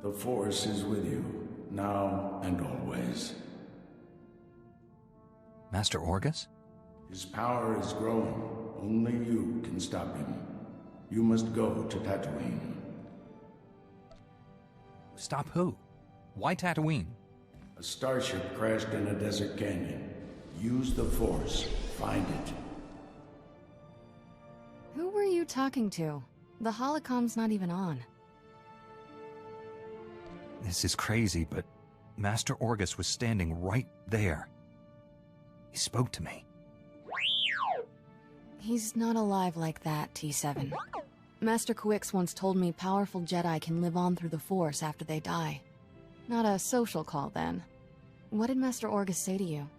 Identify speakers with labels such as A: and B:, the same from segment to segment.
A: The Force is with you, now and always.
B: Master Orgus?
A: His power is growing. Only you can stop him. You must go to Tatooine.
B: Stop who? Why Tatooine?
A: A starship crashed in a desert canyon. Use the Force. Find it.
C: Who were you talking to? The holocom's not even on.
B: This is crazy, but Master Orgus was standing right there. He spoke to me.
C: He's not alive like that, T7. Master Quix once told me powerful Jedi can live on through the Force after they die. Not a social call, then. What did Master Orgus say to you?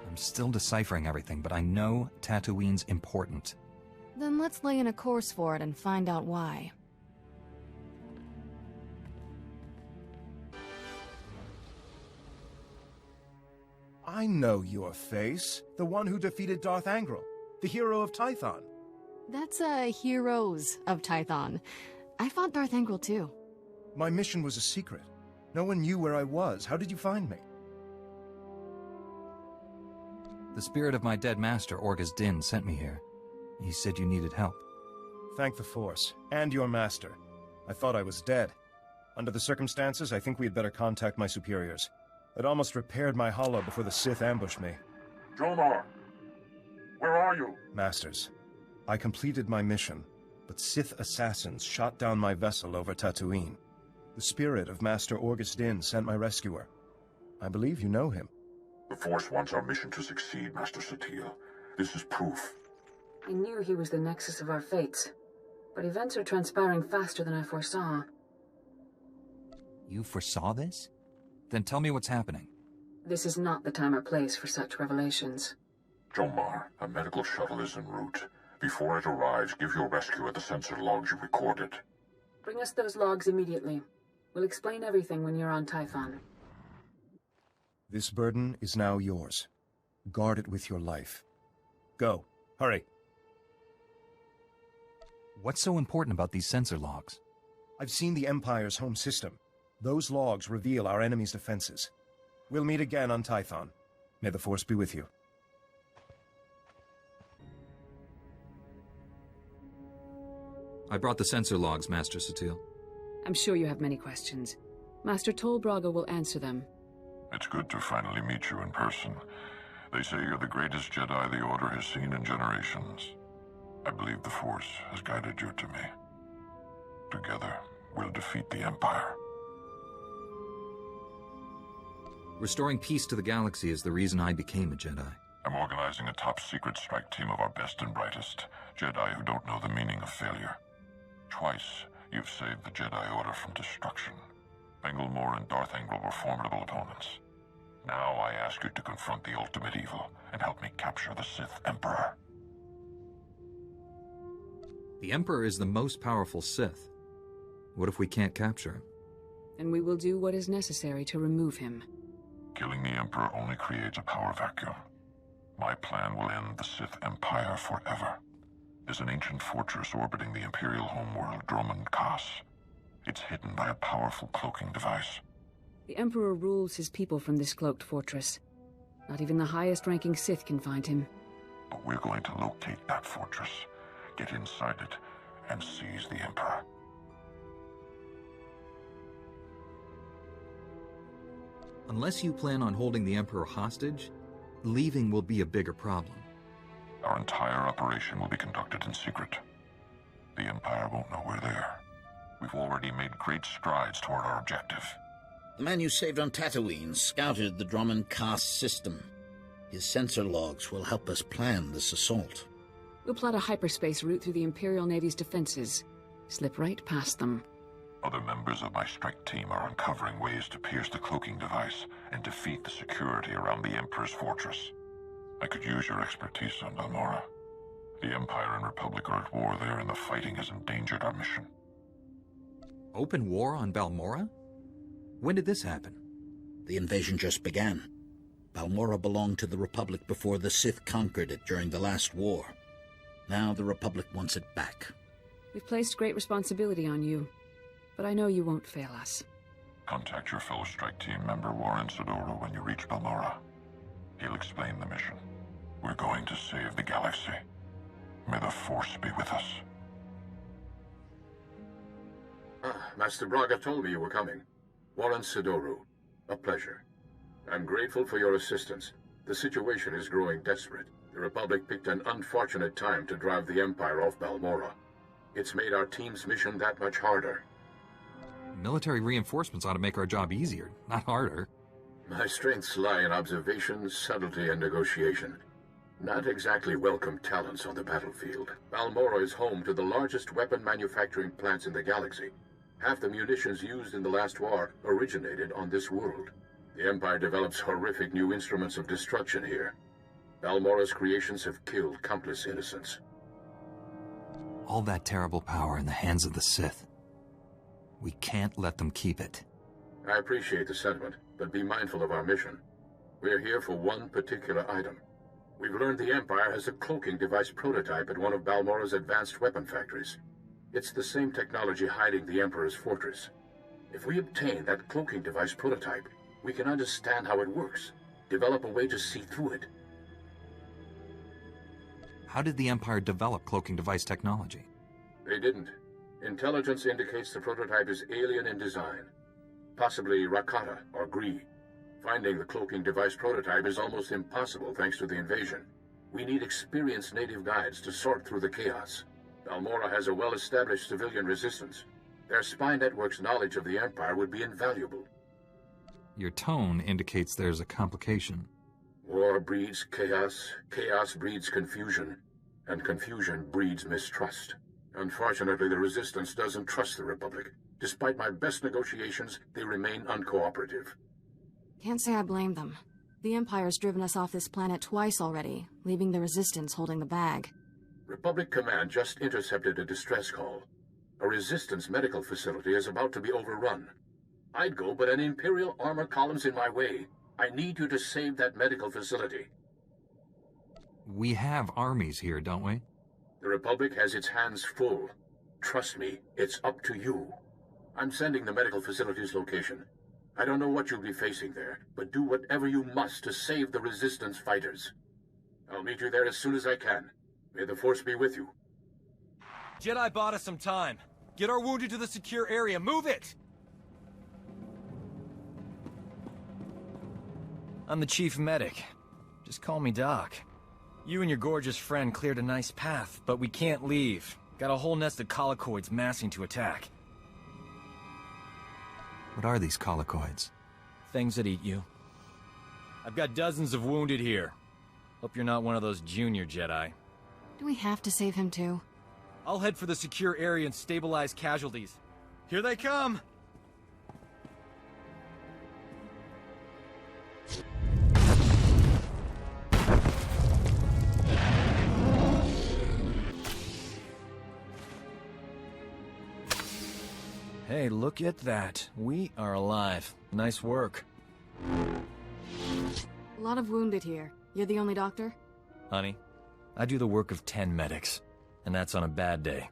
B: I'm still deciphering everything, but I know Tatooine's important.
C: Then let's lay in a course for it and find out why.
D: I know your face. The one who defeated Darth Angral, the hero of Tython.
C: That's Heroes of Tython. I fought Darth Angral too.
D: My mission was a secret. No one knew where I was. How did you find me?
B: The spirit of my dead master, Orgus Din, sent me here. He said you needed help.
D: Thank the Force, and your master. I thought I was dead. Under the circumstances, I think we had better contact my superiors. I'd almost repaired my holo before the Sith ambushed me.
E: Jomar! Where are you?
D: Masters, I completed my mission, but Sith assassins shot down my vessel over Tatooine. The spirit of Master Orgus Din sent my rescuer. I believe you know him.
E: The Force wants our mission to succeed, Master Satele. This is proof.
F: I knew he was the nexus of our fates, but events are transpiring faster than I foresaw.
B: You foresaw this? Then tell me what's happening.
F: This is not the time or place for such revelations.
E: Jomar, a medical shuttle is en route. Before it arrives, give your rescuer the sensor logs you recorded.
F: Bring us those logs immediately. We'll explain everything when you're on Tython.
D: This burden is now yours. Guard it with your life. Go. Hurry.
B: What's so important about these sensor logs?
D: I've seen the Empire's home system. Those logs reveal our enemy's defenses. We'll meet again on Tython. May the Force be with you.
B: I brought the sensor logs, Master Satele.
F: I'm sure you have many questions. Master Tol Braga will answer them.
E: It's good to finally meet you in person. They say you're the greatest Jedi the Order has seen in generations. I believe the Force has guided you to me. Together, we'll defeat the Empire.
B: Restoring peace to the galaxy is the reason I became a Jedi.
E: I'm organizing a top-secret strike team of our best and brightest, Jedi who don't know the meaning of failure. Twice, you've saved the Jedi Order from destruction. Banglemore and Darth Angral were formidable opponents. Now I ask you to confront the ultimate evil and help me capture the Sith Emperor.
B: The Emperor is the most powerful Sith. What if we can't capture him?
F: And we will do what is necessary to remove him.
E: Killing the Emperor only creates a power vacuum. My plan will end the Sith Empire forever. There's an ancient fortress orbiting the Imperial homeworld, Dromund Kaas. It's hidden by a powerful cloaking device.
F: The Emperor rules his people from this cloaked fortress. Not even the highest-ranking Sith can find him.
E: But we're going to locate that fortress, get inside it, and seize the Emperor.
B: Unless you plan on holding the Emperor hostage, leaving will be a bigger problem.
E: Our entire operation will be conducted in secret. The Empire won't know we're there. We've already made great strides toward our objective.
G: The man you saved on Tatooine scouted the Dromund Kaas system. His sensor logs will help us plan this assault.
F: We'll plot a hyperspace route through the Imperial Navy's defenses. Slip right past them.
E: Other members of my strike team are uncovering ways to pierce the cloaking device and defeat the security around the Emperor's fortress. I could use your expertise on Balmorra. The Empire and Republic are at war there, and the fighting has endangered our mission.
B: Open war on Balmorra? When did this happen?
G: The invasion just began. Balmorra belonged to the Republic before the Sith conquered it during the last war. Now the Republic wants it back.
F: We've placed great responsibility on you, but I know you won't fail us.
E: Contact your fellow strike team member Warren Sidoro when you reach Balmora. He'll explain the mission. We're going to save the galaxy. May the Force be with us.
A: Master Braga told me you were coming. Warren Sidoro. A pleasure. I'm grateful for your assistance. The situation is growing desperate. The Republic picked an unfortunate time to drive the Empire off Balmora. It's made our team's mission that much harder.
B: Military reinforcements ought to make our job easier, not harder.
A: My strengths lie in observation, subtlety, and negotiation. Not exactly welcome talents on the battlefield. Balmora is home to the largest weapon manufacturing plants in the galaxy. Half the munitions used in the last war originated on this world. The Empire develops horrific new instruments of destruction here. Balmora's creations have killed countless innocents.
B: All that terrible power in the hands of the Sith. We can't let them keep it.
A: I appreciate the sentiment, but be mindful of our mission. We're here for one particular item. We've learned the Empire has a cloaking device prototype at one of Balmora's advanced weapon factories. It's the same technology hiding the Emperor's fortress. If we obtain that cloaking device prototype, we can understand how it works, develop a way to see through it.
B: How did the Empire develop cloaking device technology?
A: They didn't. Intelligence indicates the prototype is alien in design. Possibly Rakata or Gree. Finding the cloaking device prototype is almost impossible thanks to the invasion. We need experienced native guides to sort through the chaos. Balmora has a well-established civilian resistance. Their spy network's knowledge of the Empire would be invaluable.
B: Your tone indicates there's a complication.
A: War breeds chaos, chaos breeds confusion, and confusion breeds mistrust. Unfortunately, the Resistance doesn't trust the Republic. Despite my best negotiations, they remain uncooperative.
C: Can't say I blame them. The Empire's driven us off this planet twice already, leaving the Resistance holding the bag.
A: Republic Command just intercepted a distress call. A Resistance medical facility is about to be overrun. I'd go, but an Imperial armor column's in my way. I need you to save that medical facility.
B: We have armies here, don't we?
A: The Republic has its hands full. Trust me, it's up to you. I'm sending the medical facility's location. I don't know what you'll be facing there, but do whatever you must to save the Resistance fighters. I'll meet you there as soon as I can. May the Force be with you.
H: Jedi bought us some time. Get our wounded to the secure area. Move it! I'm the chief medic. Just call me Doc. You and your gorgeous friend cleared a nice path, but we can't leave. Got a whole nest of colicoids massing to attack.
B: What are these colicoids?
H: Things that eat you. I've got dozens of wounded here. Hope you're not one of those junior Jedi.
C: Do we have to save him too?
H: I'll head for the secure area and stabilize casualties. Here they come! Hey, look at that. We are alive. Nice work.
C: A lot of wounded here. You're the only doctor?
H: Honey, I do the work of 10 medics, and that's on a bad day.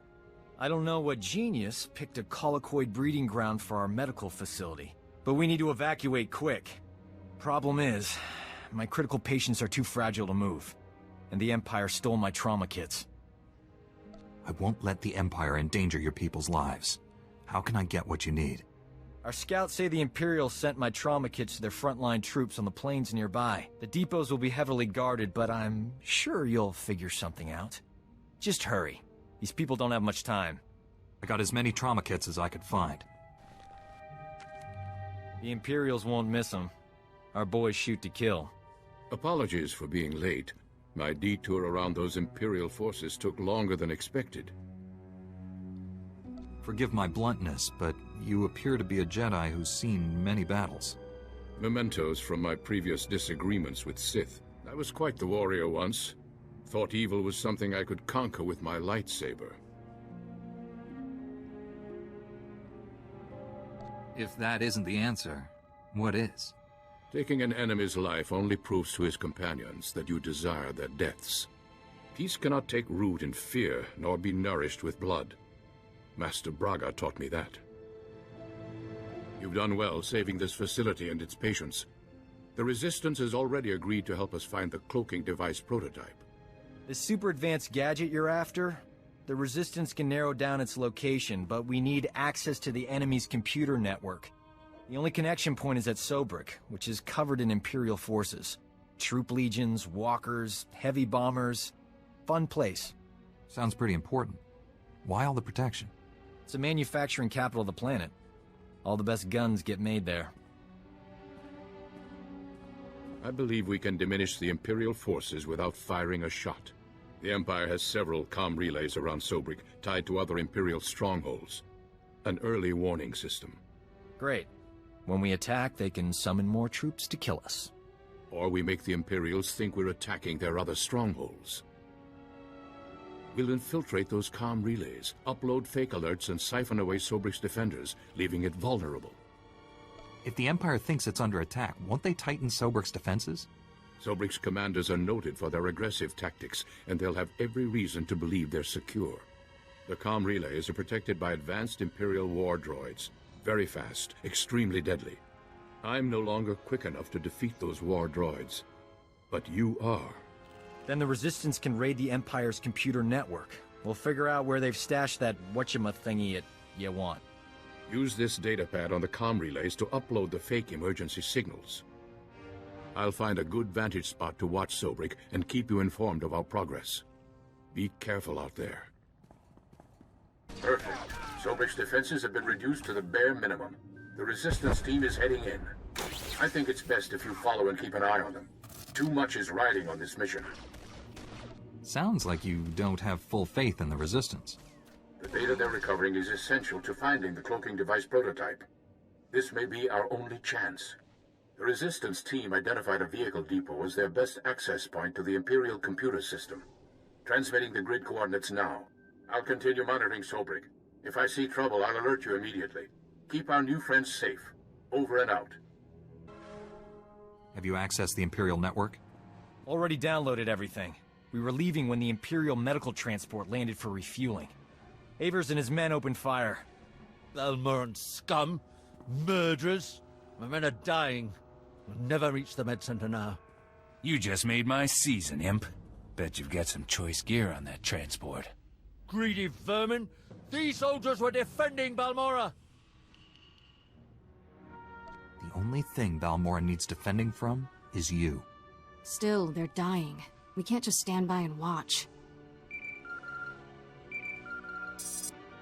H: I don't know what genius picked a colicoid breeding ground for our medical facility, but we need to evacuate quick. Problem is, my critical patients are too fragile to move, and the Empire stole my trauma kits.
B: I won't let the Empire endanger your people's lives. How can I get what you need?
H: Our scouts say the Imperials sent my trauma kits to their frontline troops on the plains nearby. The depots will be heavily guarded, but I'm sure you'll figure something out. Just hurry. These people don't have much time.
B: I got as many trauma kits as I could find.
H: The Imperials won't miss them. Our boys shoot to kill.
A: Apologies for being late. My detour around those Imperial forces took longer than expected.
B: Forgive my bluntness, but you appear to be a Jedi who's seen many battles.
A: Mementos from my previous disagreements with Sith. I was quite the warrior once. Thought evil was something I could conquer with my lightsaber.
B: If that isn't the answer, what is?
A: Taking an enemy's life only proves to his companions that you desire their deaths. Peace cannot take root in fear, nor be nourished with blood. Master Braga taught me that. You've done well saving this facility and its patients. The Resistance has already agreed to help us find the cloaking device prototype.
H: The super advanced gadget you're after? The Resistance can narrow down its location, but we need access to the enemy's computer network. The only connection point is at Sobrik, which is covered in Imperial forces. Troop legions, walkers, heavy bombers. Fun place.
B: Sounds pretty important. Why all the protection?
H: It's the manufacturing capital of the planet. All the best guns get made there.
A: I believe we can diminish the Imperial forces without firing a shot. The Empire has several comm relays around Sobrik tied to other Imperial strongholds. An early warning system.
H: Great. When we attack, they can summon more troops to kill us.
A: Or we make the Imperials think we're attacking their other strongholds. We'll infiltrate those comm relays, upload fake alerts, and siphon away Sobrik's defenders, leaving it vulnerable.
B: If the Empire thinks it's under attack, won't they tighten Sobrik's defenses?
A: Sobrik's commanders are noted for their aggressive tactics, and they'll have every reason to believe they're secure. The comm relays are protected by advanced Imperial war droids. Very fast, extremely deadly. I'm no longer quick enough to defeat those war droids. But you are.
H: Then the Resistance can raid the Empire's computer network. We'll figure out where they've stashed that whatchamacallit you want.
A: Use this datapad on the comm relays to upload the fake emergency signals. I'll find a good vantage spot to watch Sobrik and keep you informed of our progress. Be careful out there. Perfect. Sobrik's defenses have been reduced to the bare minimum. The Resistance team is heading in. I think it's best if you follow and keep an eye on them. Too much is riding on this mission.
B: Sounds like you don't have full faith in the Resistance.
A: The data they're recovering is essential to finding the cloaking device prototype. This may be our only chance. The Resistance team identified a vehicle depot as their best access point to the Imperial computer system. Transmitting the grid coordinates now. I'll continue monitoring Sobrik. If I see trouble, I'll alert you immediately. Keep our new friends safe. Over and out.
B: Have you accessed the Imperial network?
H: Already downloaded everything. We were leaving when the Imperial medical transport landed for refueling. Avers and his men opened fire.
I: Balmoran scum! Murderers! My men are dying. We'll never reach the med center now.
J: You just made my season, imp. Bet you've got some choice gear on that transport.
I: Greedy vermin! These soldiers were defending Balmora!
B: The only thing Balmora needs defending from is you.
C: Still, they're dying. We can't just stand by and watch.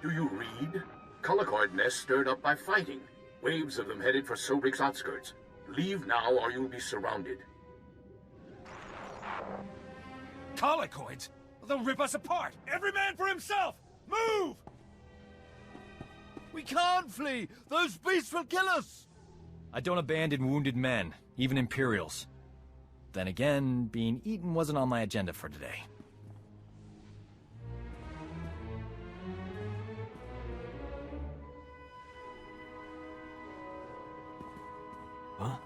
A: Do you read? Colicoid nests stirred up by fighting. Waves of them headed for Sobrik's outskirts. Leave now or you'll be surrounded.
J: Colicoids? They'll rip us apart! Every man for himself! Move!
I: We can't flee! Those beasts will kill us!
H: I don't abandon wounded men, even Imperials. Then again, being eaten wasn't on my agenda for today.
B: Huh?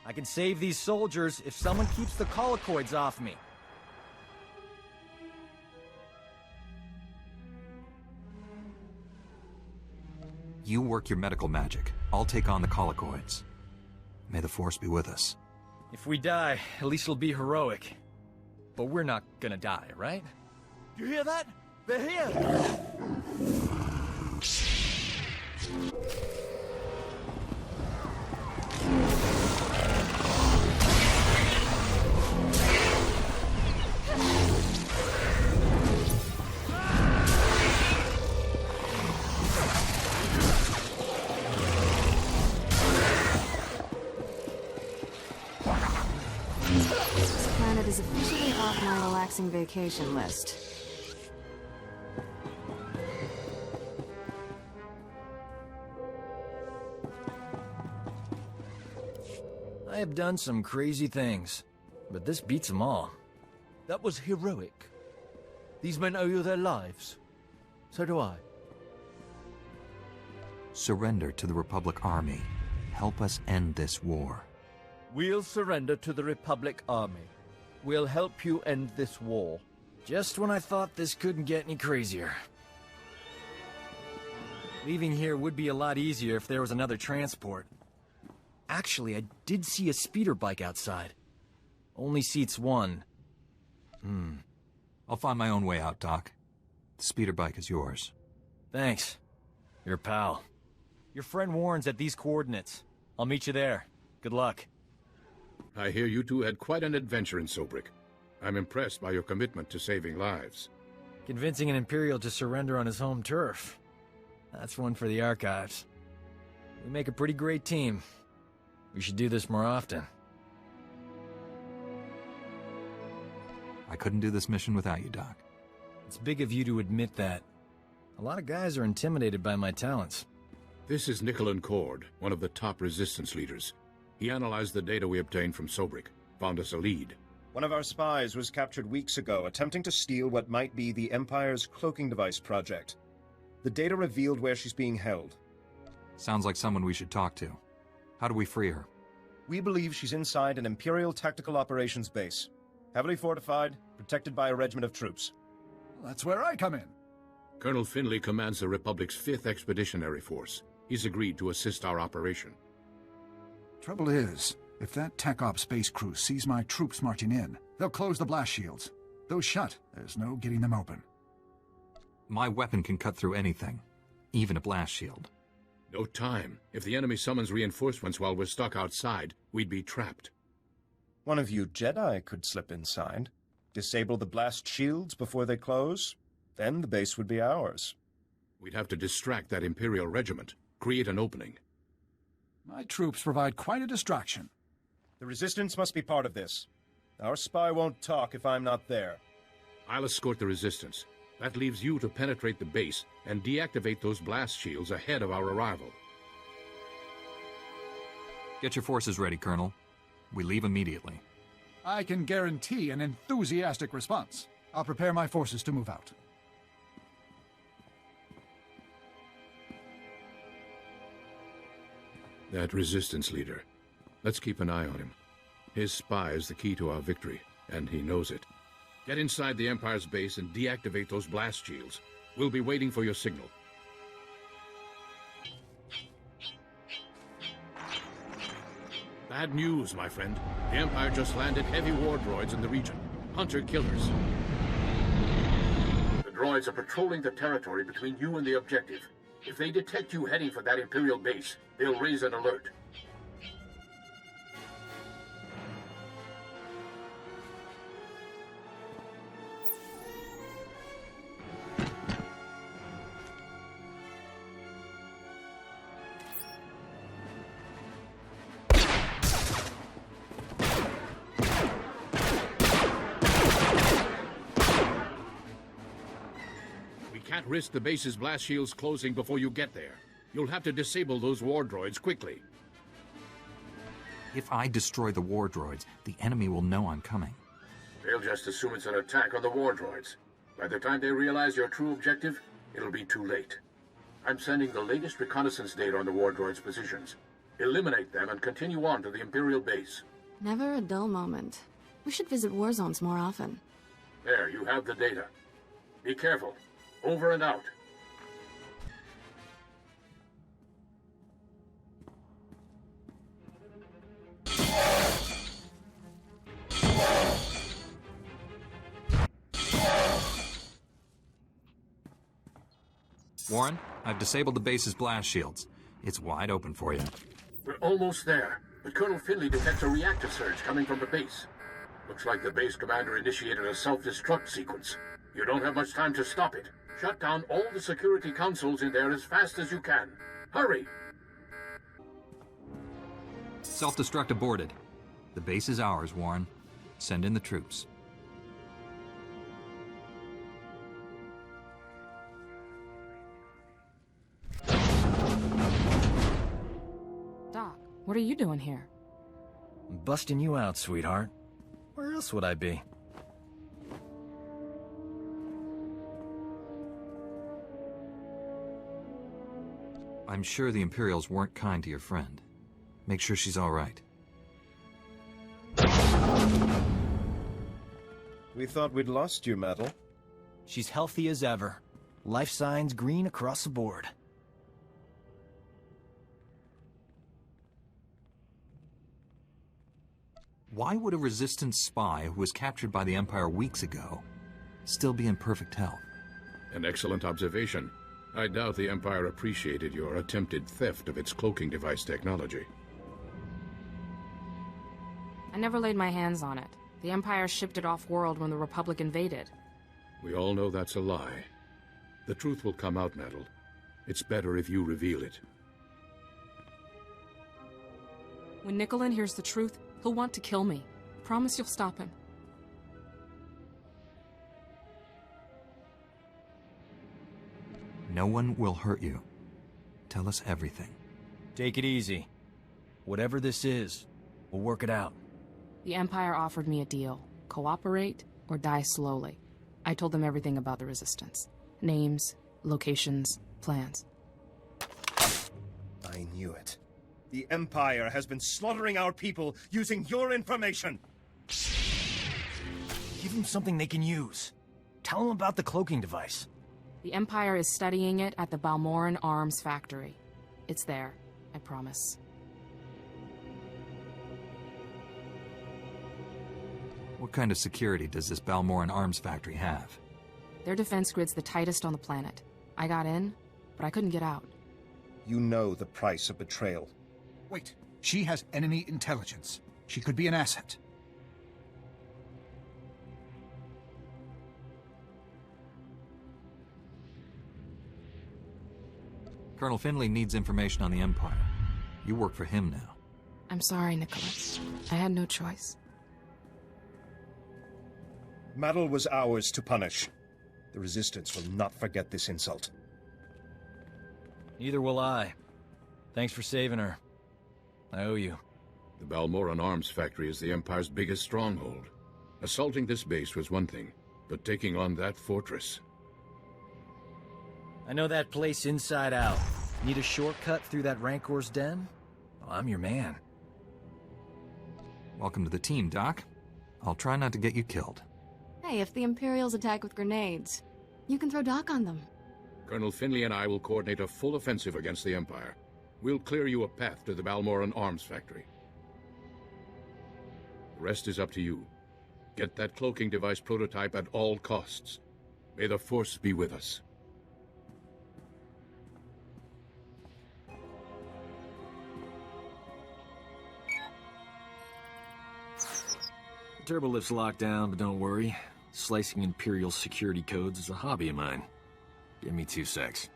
H: I can save these soldiers if someone keeps the colicoids off me.
B: You work your medical magic. I'll take on the colicoids. May the Force be with us.
H: If we die, at least it'll be heroic. But we're not gonna die, right?
I: You hear that? They're here!
C: This planet is officially off my relaxing vacation list.
H: I have done some crazy things, but this beats them all.
I: That was heroic. These men owe you their lives. So do I.
B: Surrender to the Republic Army. Help us end this war.
I: We'll surrender to the Republic Army. We'll help you end this war.
H: Just when I thought this couldn't get any crazier. Leaving here would be a lot easier if there was another transport. Actually, I did see a speeder bike outside. Only seats one.
B: I'll find my own way out, Doc. The speeder bike is yours.
H: Thanks. Your pal. Your friend Warren's at these coordinates. I'll meet you there. Good luck.
A: I hear you two had quite an adventure in Sobrik. I'm impressed by your commitment to saving lives.
H: Convincing an Imperial to surrender on his home turf. That's one for the archives. We make a pretty great team. We should do this more often.
B: I couldn't do this mission without you, Doc.
H: It's big of you to admit that. A lot of guys are intimidated by my talents.
A: This is Nicholan Cord, one of the top resistance leaders. He analyzed the data we obtained from Sobrik, found us a lead.
D: One of our spies was captured weeks ago, attempting to steal what might be the Empire's cloaking device project. The data revealed where she's being held.
B: Sounds like someone we should talk to. How do we free her?
D: We believe she's inside an Imperial Tactical Operations base. Heavily fortified, protected by a regiment of troops.
J: That's where I come in.
A: Colonel Finley commands the Republic's 5th Expeditionary Force. He's agreed to assist our operation.
J: Trouble is, if that Tech Op space crew sees my troops marching in, they'll close the blast shields. Those shut, there's no getting them open.
B: My weapon can cut through anything, even a blast shield.
A: No time. If the enemy summons reinforcements while we're stuck outside, we'd be trapped.
D: One of you Jedi could slip inside, disable the blast shields before they close, then the base would be ours.
A: We'd have to distract that Imperial regiment, create an opening.
J: My troops provide quite a distraction.
D: The Resistance must be part of this. Our spy won't talk if I'm not there.
A: I'll escort the Resistance. That leaves you to penetrate the base and deactivate those blast shields ahead of our arrival.
B: Get your forces ready, Colonel. We leave immediately.
J: I can guarantee an enthusiastic response. I'll prepare my forces to move out.
A: That Resistance leader. Let's keep an eye on him. His spy is the key to our victory, and he knows it. Get inside the Empire's base and deactivate those blast shields. We'll be waiting for your signal. Bad news, my friend. The Empire just landed heavy war droids in the region. Hunter-killers. The droids are patrolling the territory between you and the objective. If they detect you heading for that Imperial base, they'll raise an alert. Can't risk the base's blast shields closing before you get there. You'll have to disable those war droids quickly.
B: If I destroy the war droids, the enemy will know I'm coming.
A: They'll just assume it's an attack on the war droids. By the time they realize your true objective, it'll be too late. I'm sending the latest reconnaissance data on the war droids' positions. Eliminate them and continue on to the Imperial base.
C: Never a dull moment. We should visit war zones more often.
A: There, you have the data. Be careful. Over and out.
B: Warren, I've disabled the base's blast shields. It's wide open for you.
A: We're almost there, but Colonel Finley detects a reactor surge coming from the base. Looks like the base commander initiated a self-destruct sequence. You don't have much time to stop it. Shut down all the security consoles in there as fast as you can. Hurry!
B: Self-destruct aborted. The base is ours, Warren. Send in the troops.
F: Doc, what are you doing here?
H: I'm busting you out, sweetheart. Where else would I be?
B: I'm sure the Imperials weren't kind to your friend. Make sure she's all right.
D: We thought we'd lost you, Metal.
H: She's healthy as ever. Life signs green across the board.
B: Why would a Resistance spy who was captured by the Empire weeks ago still be in perfect health?
A: An excellent observation. I doubt the Empire appreciated your attempted theft of its cloaking device technology.
K: I never laid my hands on it. The Empire shipped it off-world when the Republic invaded.
A: We all know that's a lie. The truth will come out, Metal. It's better if you reveal it.
K: When Nicolin hears the truth, he'll want to kill me. Promise you'll stop him.
B: No one will hurt you. Tell us everything.
H: Take it easy. Whatever this is, we'll work it out.
K: The Empire offered me a deal. Cooperate or die slowly. I told them everything about the Resistance. Names, locations, plans.
D: I knew it. The Empire has been slaughtering our people using your information!
H: Give them something they can use. Tell them about the cloaking device.
K: The Empire is studying it at the Balmoran Arms Factory. It's there, I promise.
B: What kind of security does this Balmoran Arms Factory have?
K: Their defense grid's the tightest on the planet. I got in, but I couldn't get out.
D: You know the price of betrayal.
J: Wait, she has enemy intelligence. She could be an asset.
B: Colonel Finley needs information on the Empire. You work for him now.
K: I'm sorry, Nicholas. I had no choice.
D: Metal was ours to punish. The Resistance will not forget this insult.
H: Neither will I. Thanks for saving her. I owe you.
A: The Balmoran Arms Factory is the Empire's biggest stronghold. Assaulting this base was one thing, but taking on that fortress...
H: I know that place inside out. Need a shortcut through that Rancor's den? Well, I'm your man.
B: Welcome to the team, Doc. I'll try not to get you killed.
C: Hey, if the Imperials attack with grenades, you can throw Doc on them.
A: Colonel Finley and I will coordinate a full offensive against the Empire. We'll clear you a path to the Balmoran Arms Factory. The rest is up to you. Get that cloaking device prototype at all costs. May the Force be with us.
H: The turbolift's locked down, but don't worry. Slicing Imperial security codes is a hobby of mine. Give me 2 secs.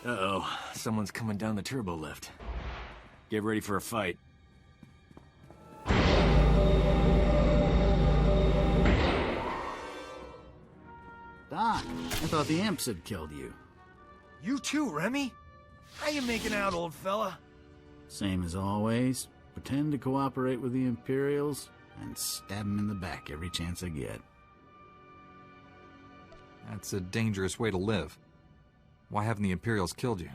H: Uh-oh, someone's coming down the turbo lift. Get ready for a fight.
G: Doc, I thought the imps had killed you.
H: You too, Remy? How you making out, old fella?
G: Same as always. Pretend to cooperate with the Imperials and stab them in the back every chance I get.
B: That's a dangerous way to live. Why haven't the Imperials killed you?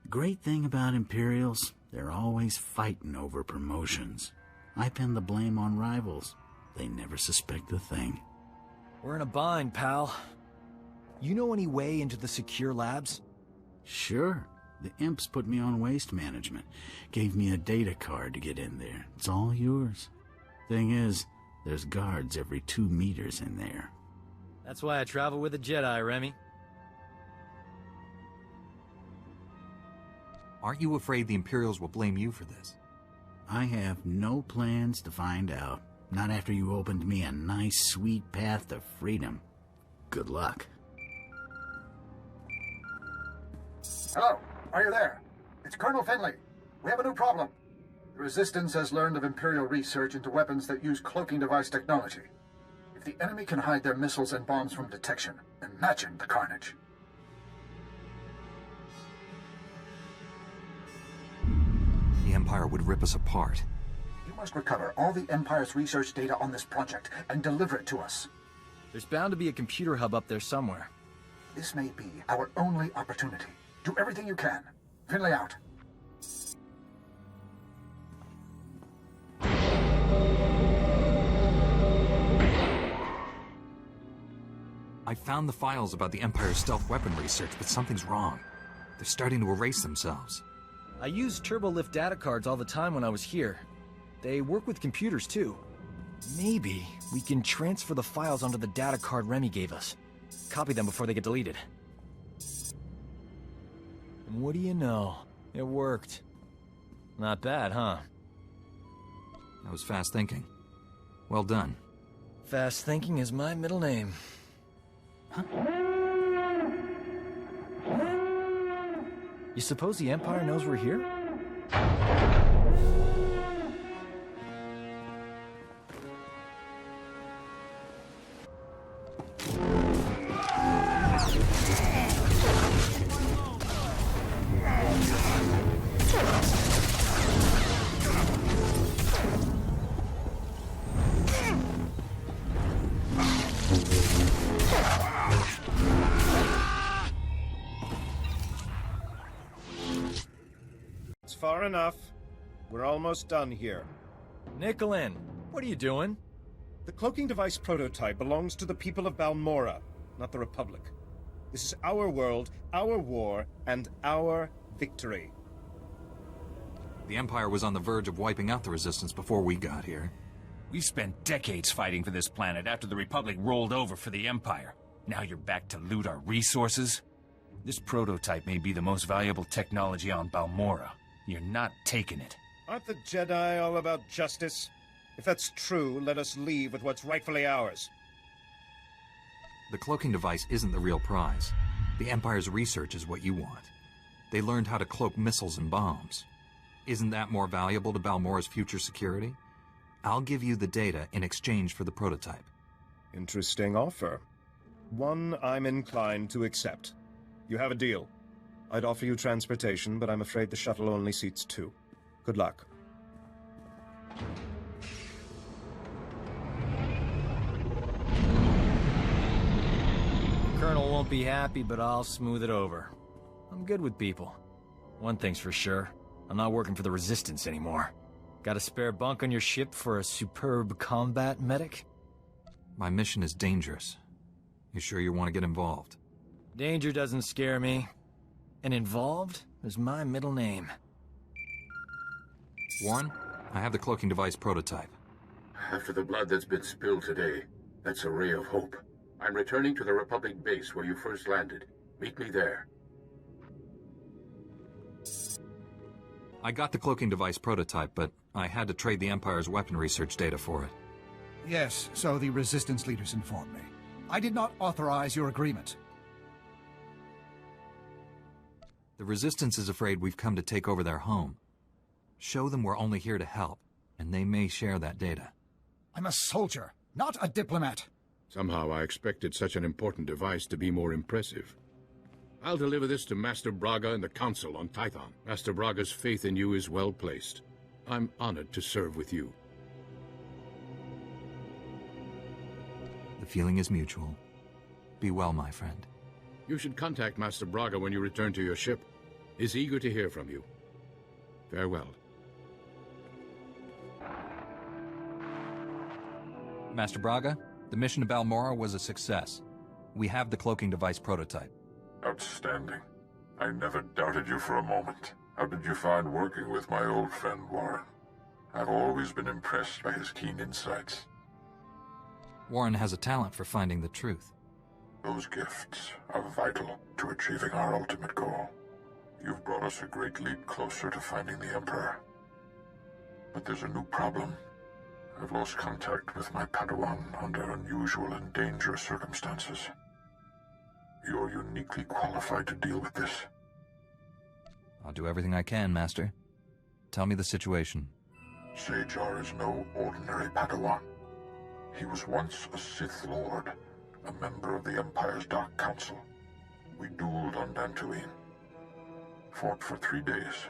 G: Great thing about Imperials, they're always fighting over promotions. I pin the blame on rivals. They never suspect a thing.
H: We're in a bind, pal. You know any way into the secure labs?
G: Sure. The imps put me on waste management. Gave me a data card to get in there. It's all yours. Thing is, there's guards every 2 meters in there.
H: That's why I travel with a Jedi, Remy.
B: Aren't you afraid the Imperials will blame you for this?
G: I have no plans to find out. Not after you opened me a nice, sweet path to freedom. Good luck.
J: Hello, are you there? It's Colonel Finley. We have a new problem. The Resistance has learned of Imperial research into weapons that use cloaking device technology. If the enemy can hide their missiles and bombs from detection, imagine the carnage.
B: The Empire would rip us apart.
J: You must recover all the Empire's research data on this project and deliver it to us.
H: There's bound to be a computer hub up there somewhere.
J: This may be our only opportunity. Do everything you can. Finley out.
B: found the files about the Empire's stealth weapon research, but something's wrong. They're starting to erase themselves.
H: I used turbolift data cards all the time when I was here. They work with computers, too. Maybe we can transfer the files onto the data card Remy gave us. Copy them before they get deleted. And what do you know? It worked. Not bad, huh?
B: That was fast thinking. Well done.
H: Fast thinking is my middle name. Huh? You suppose the Empire knows we're here?
D: Far enough. We're almost done here.
H: Nicolin, what are you doing?
D: The cloaking device prototype belongs to the people of Balmora, not the Republic. This is our world, our war, and our victory.
B: The Empire was on the verge of wiping out the Resistance before we got here.
L: We've spent decades fighting for this planet after the Republic rolled over for the Empire. Now you're back to loot our resources? This prototype may be the most valuable technology on Balmora. You're not taking it.
D: Aren't the Jedi all about justice? If that's true, let us leave with what's rightfully ours.
B: The cloaking device isn't the real prize. The Empire's research is what you want. They learned how to cloak missiles and bombs. Isn't that more valuable to Balmora's future security? I'll give you the data in exchange for the prototype.
D: Interesting offer. One I'm inclined to accept. You have a deal. I'd offer you transportation, but I'm afraid the shuttle only seats 2. Good luck.
H: The Colonel won't be happy, but I'll smooth it over. I'm good with people. One thing's for sure, I'm not working for the Resistance anymore. Got a spare bunk on your ship for a superb combat medic?
B: My mission is dangerous. You sure you want to get involved?
H: Danger doesn't scare me. And involved is my middle name.
B: Warren, I have the cloaking device prototype.
A: After the blood that's been spilled today, that's a ray of hope. I'm returning to the Republic base where you first landed. Meet me there.
B: I got the cloaking device prototype, but I had to trade the Empire's weapon research data for it.
J: Yes, so the Resistance leaders informed me. I did not authorize your agreement.
B: The Resistance is afraid we've come to take over their home. Show them we're only here to help, and they may share that data.
J: I'm a soldier, not a diplomat.
A: Somehow I expected such an important device to be more impressive. I'll deliver this to Master Braga and the Council on Tython. Master Braga's faith in you is well placed. I'm honored to serve with you.
B: The feeling is mutual. Be well, my friend.
A: You should contact Master Braga when you return to your ship. He's eager to hear from you. Farewell.
B: Master Braga, the mission to Balmora was a success. We have the cloaking device prototype.
E: Outstanding. I never doubted you for a moment. How did you find working with my old friend Warren? I've always been impressed by his keen insights.
B: Warren has a talent for finding the truth.
E: Those gifts are vital to achieving our ultimate goal. You've brought us a great leap closer to finding the Emperor. But there's a new problem. I've lost contact with my Padawan under unusual and dangerous circumstances. You're uniquely qualified to deal with this.
B: I'll do everything I can, Master. Tell me the situation.
E: Sajar is no ordinary Padawan. He was once a Sith Lord, a member of the Empire's Dark Council. We dueled on Dantooine. Fought for 3 days.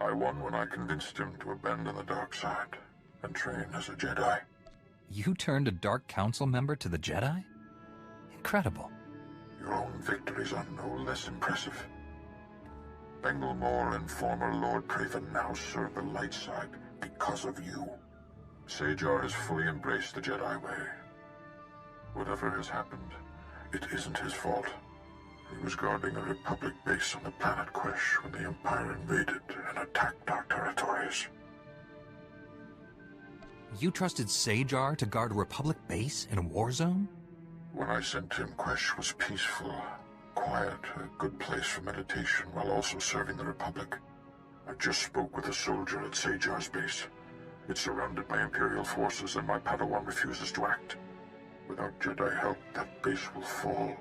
E: I won when I convinced him to abandon the dark side and train as a Jedi.
B: You turned a Dark Council member to the Jedi? Incredible.
E: Your own victories are no less impressive. Bengilmore and former Lord Craven now serve the light side because of you. Sajar has fully embraced the Jedi way. Whatever has happened, It isn't his fault. He was guarding a Republic base on the planet Quesh when the Empire invaded and attacked our territories.
B: You trusted Sajar to guard a Republic base in a war zone?
E: When I sent him, Quesh was peaceful, quiet, a good place for meditation while also serving the Republic. I just spoke with a soldier at Sajar's base. It's surrounded by Imperial forces and my Padawan refuses to act. Without Jedi help, that base will fall.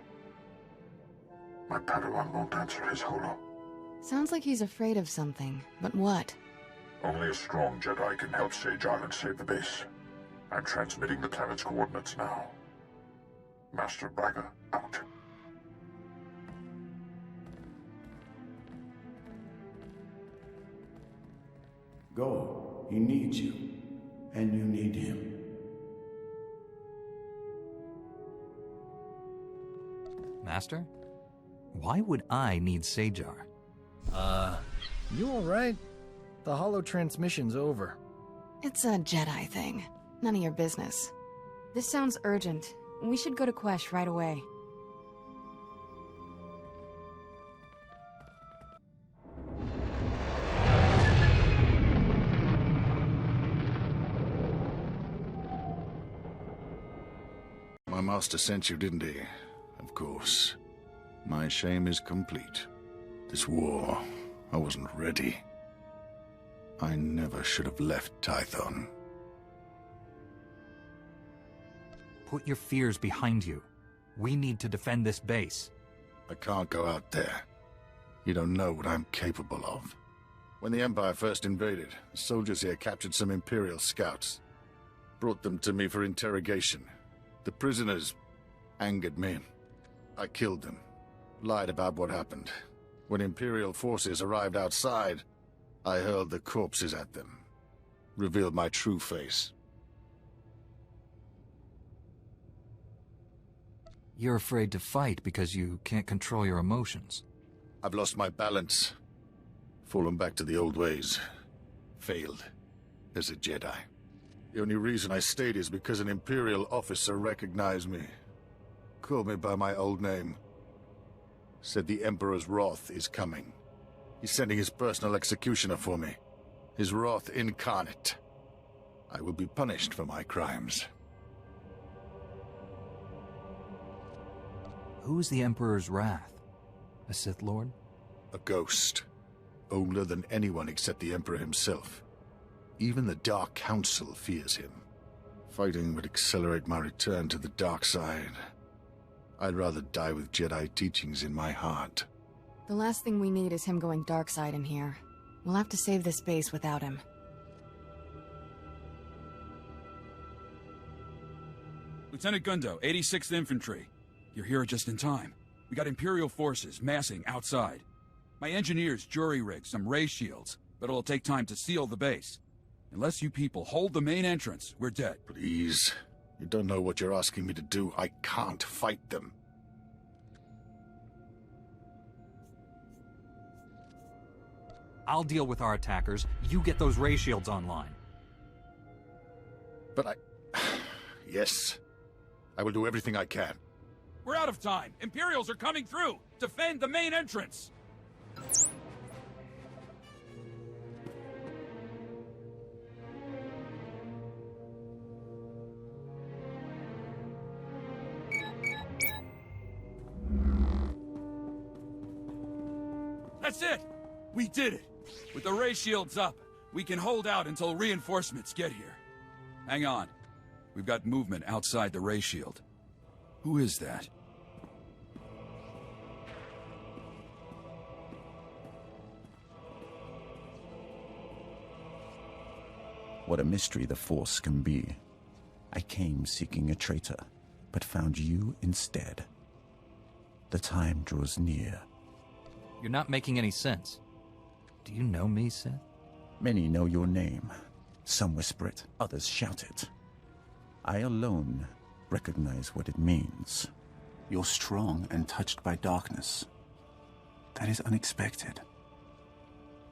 E: My Padawan won't answer his holo.
C: Sounds like he's afraid of something, but what?
E: Only a strong Jedi can help Sajar and save the base. I'm transmitting the planet's coordinates now. Master Braga, out.
G: Go. He needs you. And you need him.
B: Master? Why would I need Sajar?
M: You alright? The holo transmission's over.
C: It's a Jedi thing. None of your business. This sounds urgent. We should go to Quesh right away.
N: My master sent you, didn't he? Of course. My shame is complete. This war, I wasn't ready. I never should have left Tython.
B: Put your fears behind you. We need to defend this base.
N: I can't go out there. You don't know what I'm capable of. When the Empire first invaded, the soldiers here captured some Imperial scouts. Brought them to me for interrogation. The prisoners angered me. I killed them. Lied about what happened. When Imperial forces arrived outside, I hurled the corpses at them. Revealed my true face.
B: You're afraid to fight because you can't control your emotions.
N: I've lost my balance. Fallen back to the old ways. Failed as a Jedi. The only reason I stayed is because an Imperial officer recognized me. Called me by my old name. Said the Emperor's wrath is coming. He's sending his personal executioner for me. His wrath incarnate. I will be punished for my crimes.
B: Who's the Emperor's wrath? A Sith Lord?
N: A ghost. Older than anyone except the Emperor himself. Even the Dark Council fears him. Fighting would accelerate my return to the dark side. I'd rather die with Jedi teachings in my heart.
C: The last thing we need is him going dark side in here. We'll have to save this base without him.
O: Lieutenant Gundo, 86th Infantry. You're here just in time. We got Imperial forces massing outside. My engineers jury-rigged some ray shields, but it'll take time to seal the base. Unless you people hold the main entrance, we're dead.
N: Please. You don't know what you're asking me to do. I can't fight them.
B: I'll deal with our attackers. You get those ray shields online.
N: But yes. I will do everything I can.
O: We're out of time. Imperials are coming through. Defend the main entrance. That's it! We did it! With the ray shields up, we can hold out until reinforcements get here. Hang on. We've got movement outside the ray shield. Who is that?
P: What a mystery the Force can be. I came seeking a traitor, but found you instead. The time draws near.
B: You're not making any sense. Do you know me, Sith?
P: Many know your name. Some whisper it, others shout it. I alone recognize what it means. You're strong and touched by darkness. That is unexpected.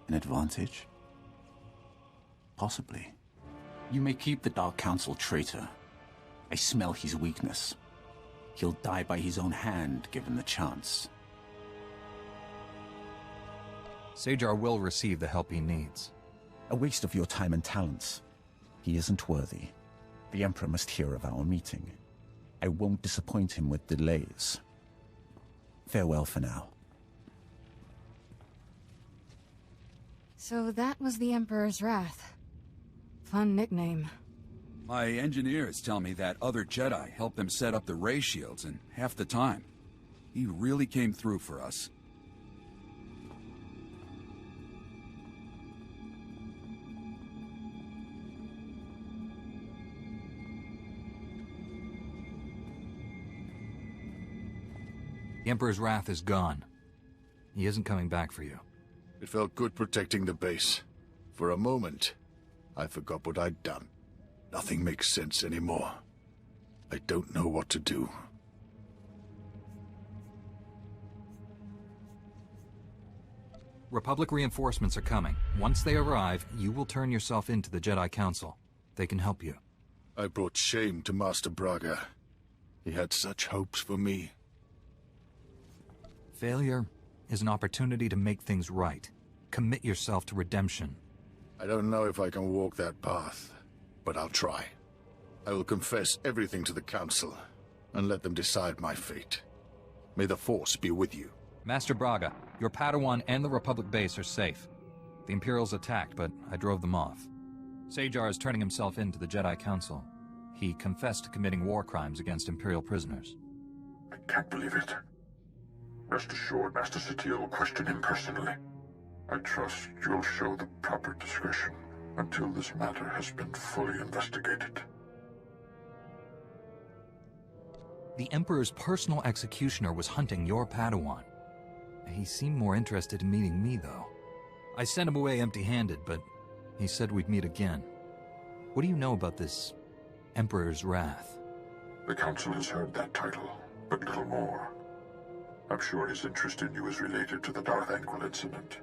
P: An advantage? Possibly. You may keep the Dark Council traitor. I smell his weakness. He'll die by his own hand, given the chance.
B: Sajar will receive the help he needs.
P: A waste of your time and talents. He isn't worthy. The Emperor must hear of our meeting. I won't disappoint him with delays. Farewell for now.
C: So that was the Emperor's Wrath. Fun nickname.
O: My engineers tell me that other Jedi helped them set up the ray shields in half the time. He really came through for us.
B: The Emperor's Wrath is gone. He isn't coming back for you.
N: It felt good protecting the base. For a moment, I forgot what I'd done. Nothing makes sense anymore. I don't know what to do.
B: Republic reinforcements are coming. Once they arrive, you will turn yourself into the Jedi Council. They can help you.
N: I brought shame to Master Braga. He had such hopes for me.
B: Failure is an opportunity to make things right. Commit yourself to redemption.
N: I don't know if I can walk that path, but I'll try. I will confess everything to the Council, and let them decide my fate. May the Force be with you.
B: Master Braga, your Padawan and the Republic base are safe. The Imperials attacked, but I drove them off. Sajar is turning himself in to the Jedi Council. He confessed to committing war crimes against Imperial prisoners.
A: I can't believe it. Rest assured, Master Satele will question him personally. I trust you'll show the proper discretion until this matter has been fully investigated.
B: The Emperor's personal executioner was hunting your Padawan. He seemed more interested in meeting me, though. I sent him away empty-handed, but he said we'd meet again. What do you know about this Emperor's Wrath?
A: The Council has heard that title, but little more. I'm sure his interest in you is related to the Darth Angel incident.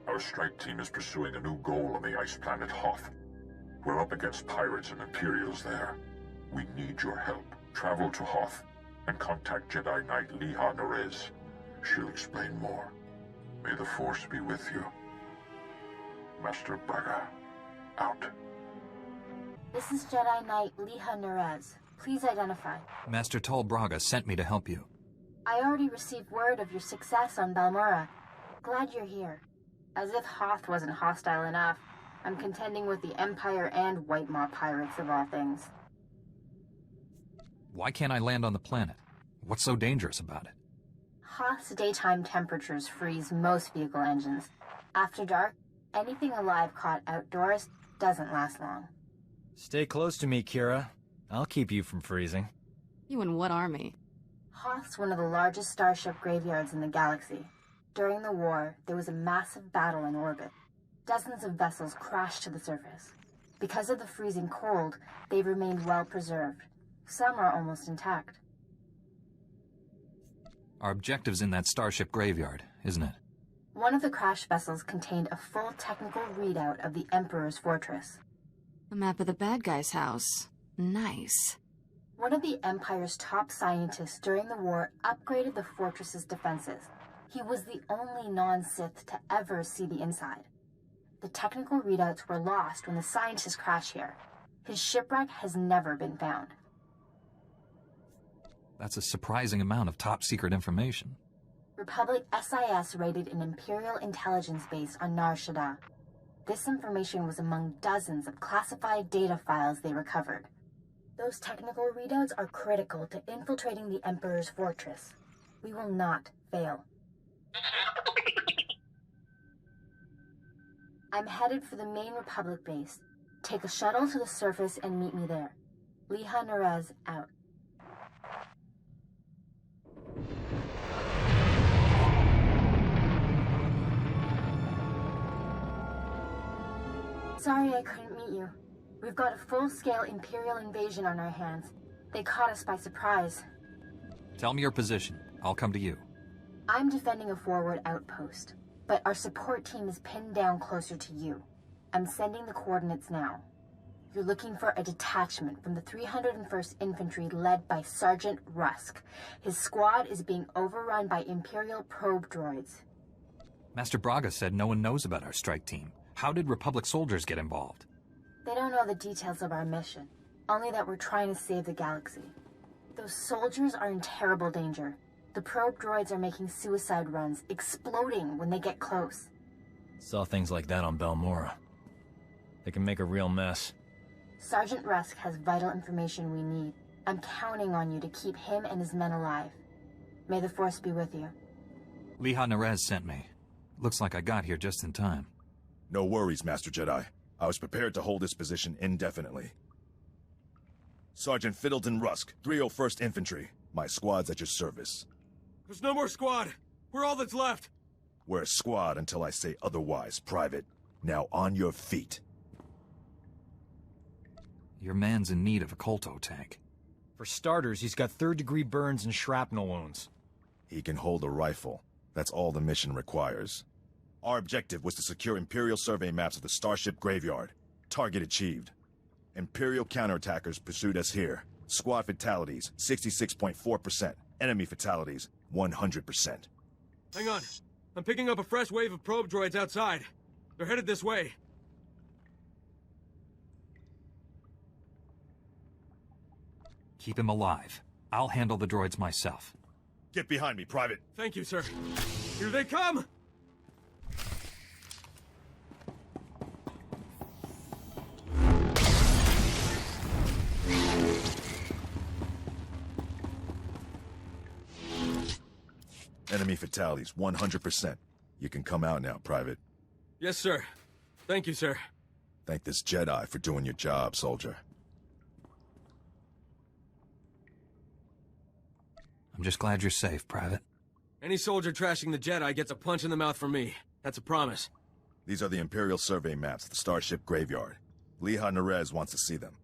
A: Our strike team is pursuing a new goal on the ice planet Hoth. We're up against pirates and Imperials there. We need your help. Travel to Hoth and contact Jedi Knight Liha Nerez. She'll explain more. May the Force be with you. Master Braga, out.
Q: This is Jedi Knight Liha Nerez. Please identify.
B: Master Tol Braga sent me to help you.
Q: I already received word of your success on Balmorra. Glad you're here. As if Hoth wasn't hostile enough, I'm contending with the Empire and White Maw pirates of all things.
B: Why can't I land on the planet? What's so dangerous about it?
Q: Hoth's daytime temperatures freeze most vehicle engines. After dark, anything alive caught outdoors doesn't last long.
H: Stay close to me, Kira. I'll keep you from freezing.
C: You and what army?
Q: Hoth's one of the largest starship graveyards in the galaxy. During the war, there was a massive battle in orbit. Dozens of vessels crashed to the surface. Because of the freezing cold, they've remained well preserved. Some are almost intact.
B: Our objective's in that starship graveyard, isn't it?
Q: One of the crash vessels contained a full technical readout of the Emperor's fortress.
C: A map of the bad guy's house. Nice.
Q: One of the Empire's top scientists during the war upgraded the fortress's defenses. He was the only non-Sith to ever see the inside. The technical readouts were lost when the scientists crashed here. His shipwreck has never been found.
B: That's a surprising amount of top-secret information.
Q: Republic SIS raided an Imperial intelligence base on Nar Shaddaa. This information was among dozens of classified data files they recovered. Those technical readouts are critical to infiltrating the Emperor's fortress. We will not fail. I'm headed for the main Republic base. Take a shuttle to the surface and meet me there. Liha Nerez, out. Sorry I couldn't meet you. We've got a full-scale Imperial invasion on our hands. They caught us by surprise.
B: Tell me your position. I'll come to you.
Q: I'm defending a forward outpost, but our support team is pinned down closer to you. I'm sending the coordinates now. You're looking for a detachment from the 301st Infantry led by Sergeant Rusk. His squad is being overrun by Imperial probe droids.
B: Master Braga said no one knows about our strike team. How did Republic soldiers get involved?
Q: They don't know the details of our mission, only that we're trying to save the galaxy. Those soldiers are in terrible danger. The probe droids are making suicide runs, exploding when they get close.
H: Saw things like that on Balmora. They can make a real mess.
Q: Sergeant Rusk has vital information we need. I'm counting on you to keep him and his men alive. May the Force be with you.
B: Liha Nerez sent me. Looks like I got here just in time.
R: No worries, Master Jedi. I was prepared to hold this position indefinitely. Sergeant Fiddleton Rusk, 301st Infantry. My squad's at your service.
S: There's no more squad. We're all that's left.
R: We're a squad until I say otherwise, Private. Now on your feet.
B: Your man's in need of a Kolto tank.
H: For starters, he's got third-degree burns and shrapnel wounds.
R: He can hold a rifle. That's all the mission requires. Our objective was to secure Imperial survey maps of the Starship Graveyard. Target achieved. Imperial counterattackers pursued us here. Squad fatalities, 66.4%. Enemy fatalities, 100%.
S: Hang on. I'm picking up a fresh wave of probe droids outside. They're headed this way.
B: Keep him alive. I'll handle the droids myself.
R: Get behind me, Private.
S: Thank you, sir. Here they come!
R: Enemy fatalities, 100%. You can come out now, Private.
S: Yes, sir. Thank you, sir.
R: Thank this Jedi for doing your job, soldier.
B: I'm just glad you're safe, Private.
S: Any soldier trashing the Jedi gets a punch in the mouth from me. That's a promise.
R: These are the Imperial survey maps of the Starship Graveyard. Liha Nerez wants to see them.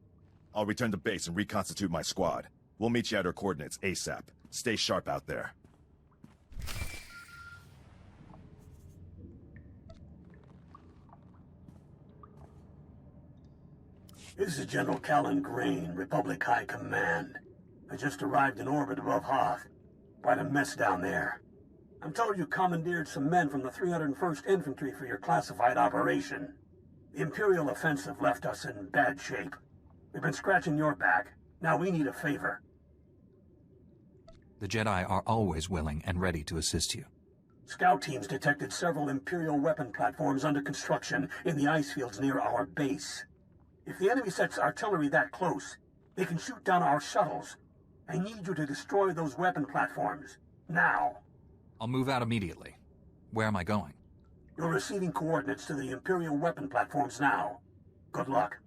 R: I'll return to base and reconstitute my squad. We'll meet you at our coordinates ASAP. Stay sharp out there.
T: This is General Callan Grain, Republic High Command. I just arrived in orbit above Hoth. Quite a mess down there. I'm told you commandeered some men from the 301st Infantry for your classified operation. The Imperial offensive left us in bad shape. We've been scratching your back. Now we need a favor.
B: The Jedi are always willing and ready to assist you.
T: Scout teams detected several Imperial weapon platforms under construction in the ice fields near our base. If the enemy sets artillery that close, they can shoot down our shuttles. I need you to destroy those weapon platforms. Now.
B: I'll move out immediately. Where am I going?
T: You're receiving coordinates to the Imperial weapon platforms now. Good luck.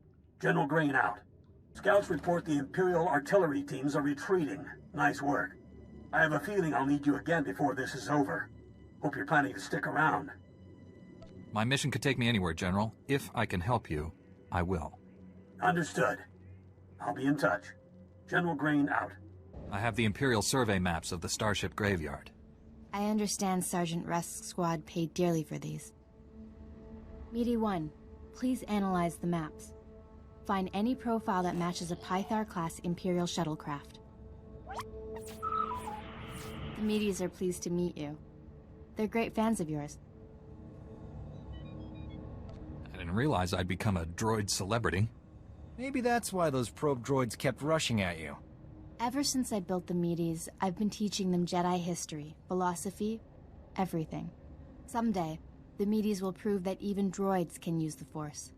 T: General Grain out. Scouts report the Imperial artillery teams are retreating. Nice work. I have a feeling I'll need you again before this is over. Hope you're planning to stick around.
B: My mission could take me anywhere, General. If I can help you, I will.
T: Understood. I'll be in touch. General Grain out.
B: I have the Imperial survey maps of the Starship Graveyard.
Q: I understand Sergeant Rusk's squad paid dearly for these. Meaty 1, please analyze the maps. Find any profile that matches a Pythar-class Imperial shuttlecraft. The Meaties are pleased to meet you. They're great fans of yours.
B: I didn't realize I'd become a droid celebrity.
H: Maybe that's why those probe droids kept rushing at you.
Q: Ever since I built the Meaties, I've been teaching them Jedi history, philosophy, everything. Someday, the Meaties will prove that even droids can use the Force.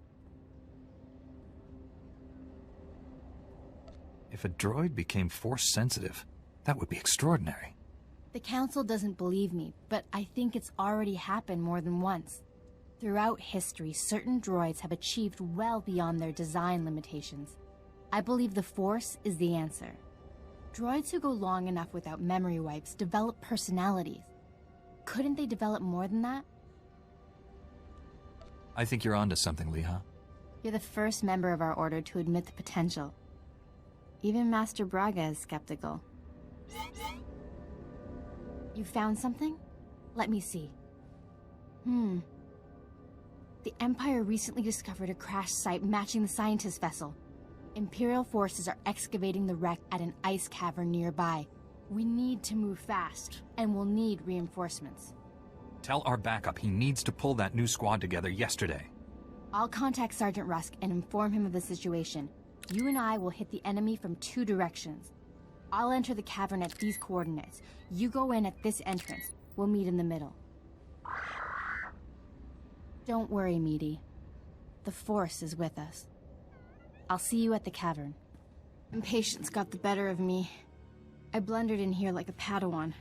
B: If a droid became Force-sensitive, that would be extraordinary.
Q: The Council doesn't believe me, but I think it's already happened more than once. Throughout history, certain droids have achieved well beyond their design limitations. I believe the Force is the answer. Droids who go long enough without memory wipes develop personalities. Couldn't they develop more than that?
B: I think you're onto something, Liha.
Q: You're the first member of our order to admit the potential. Even Master Braga is skeptical. You found something? Let me see. The Empire recently discovered a crash site matching the scientist vessel. Imperial forces are excavating the wreck at an ice cavern nearby. We need to move fast, and we'll need reinforcements.
B: Tell our backup he needs to pull that new squad together yesterday.
Q: I'll contact Sergeant Rusk and inform him of the situation. You and I will hit the enemy from 2 directions. I'll enter the cavern at these coordinates. You go in at this entrance. We'll meet in the middle. Don't worry, Meaty. The Force is with us. I'll see you at the cavern. Impatience got the better of me. I blundered in here like a Padawan.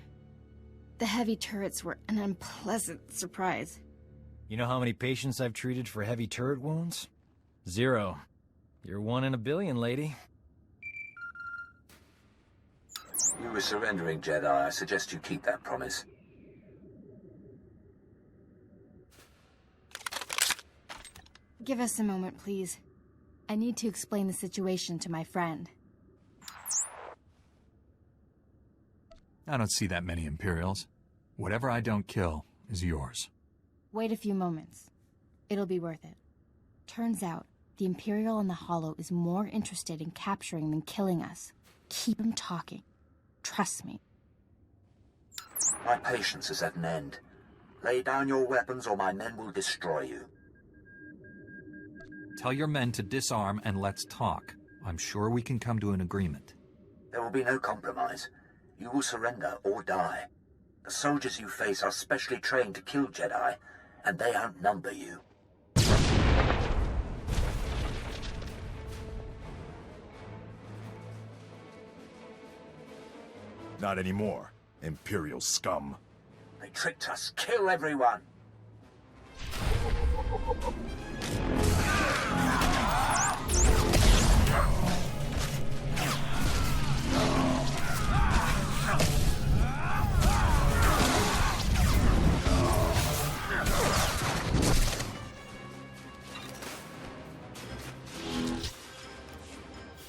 Q: The heavy turrets were an unpleasant surprise.
H: You know how many patients I've treated for heavy turret wounds? 0. You're 1 in a billion, lady.
U: You were surrendering, Jedi. I suggest you keep that promise.
Q: Give us a moment, please. I need to explain the situation to my friend.
B: I don't see that many Imperials. Whatever I don't kill is yours.
Q: Wait a few moments. It'll be worth it. Turns out, the Imperial in the Hollow is more interested in capturing than killing us. Keep him talking. Trust me.
U: My patience is at an end. Lay down your weapons or my men will destroy you.
B: Tell your men to disarm and let's talk. I'm sure we can come to an agreement.
U: There will be no compromise. You will surrender or die. The soldiers you face are specially trained to kill Jedi, and they outnumber you.
R: Not anymore, Imperial scum.
U: They tricked us. Kill everyone!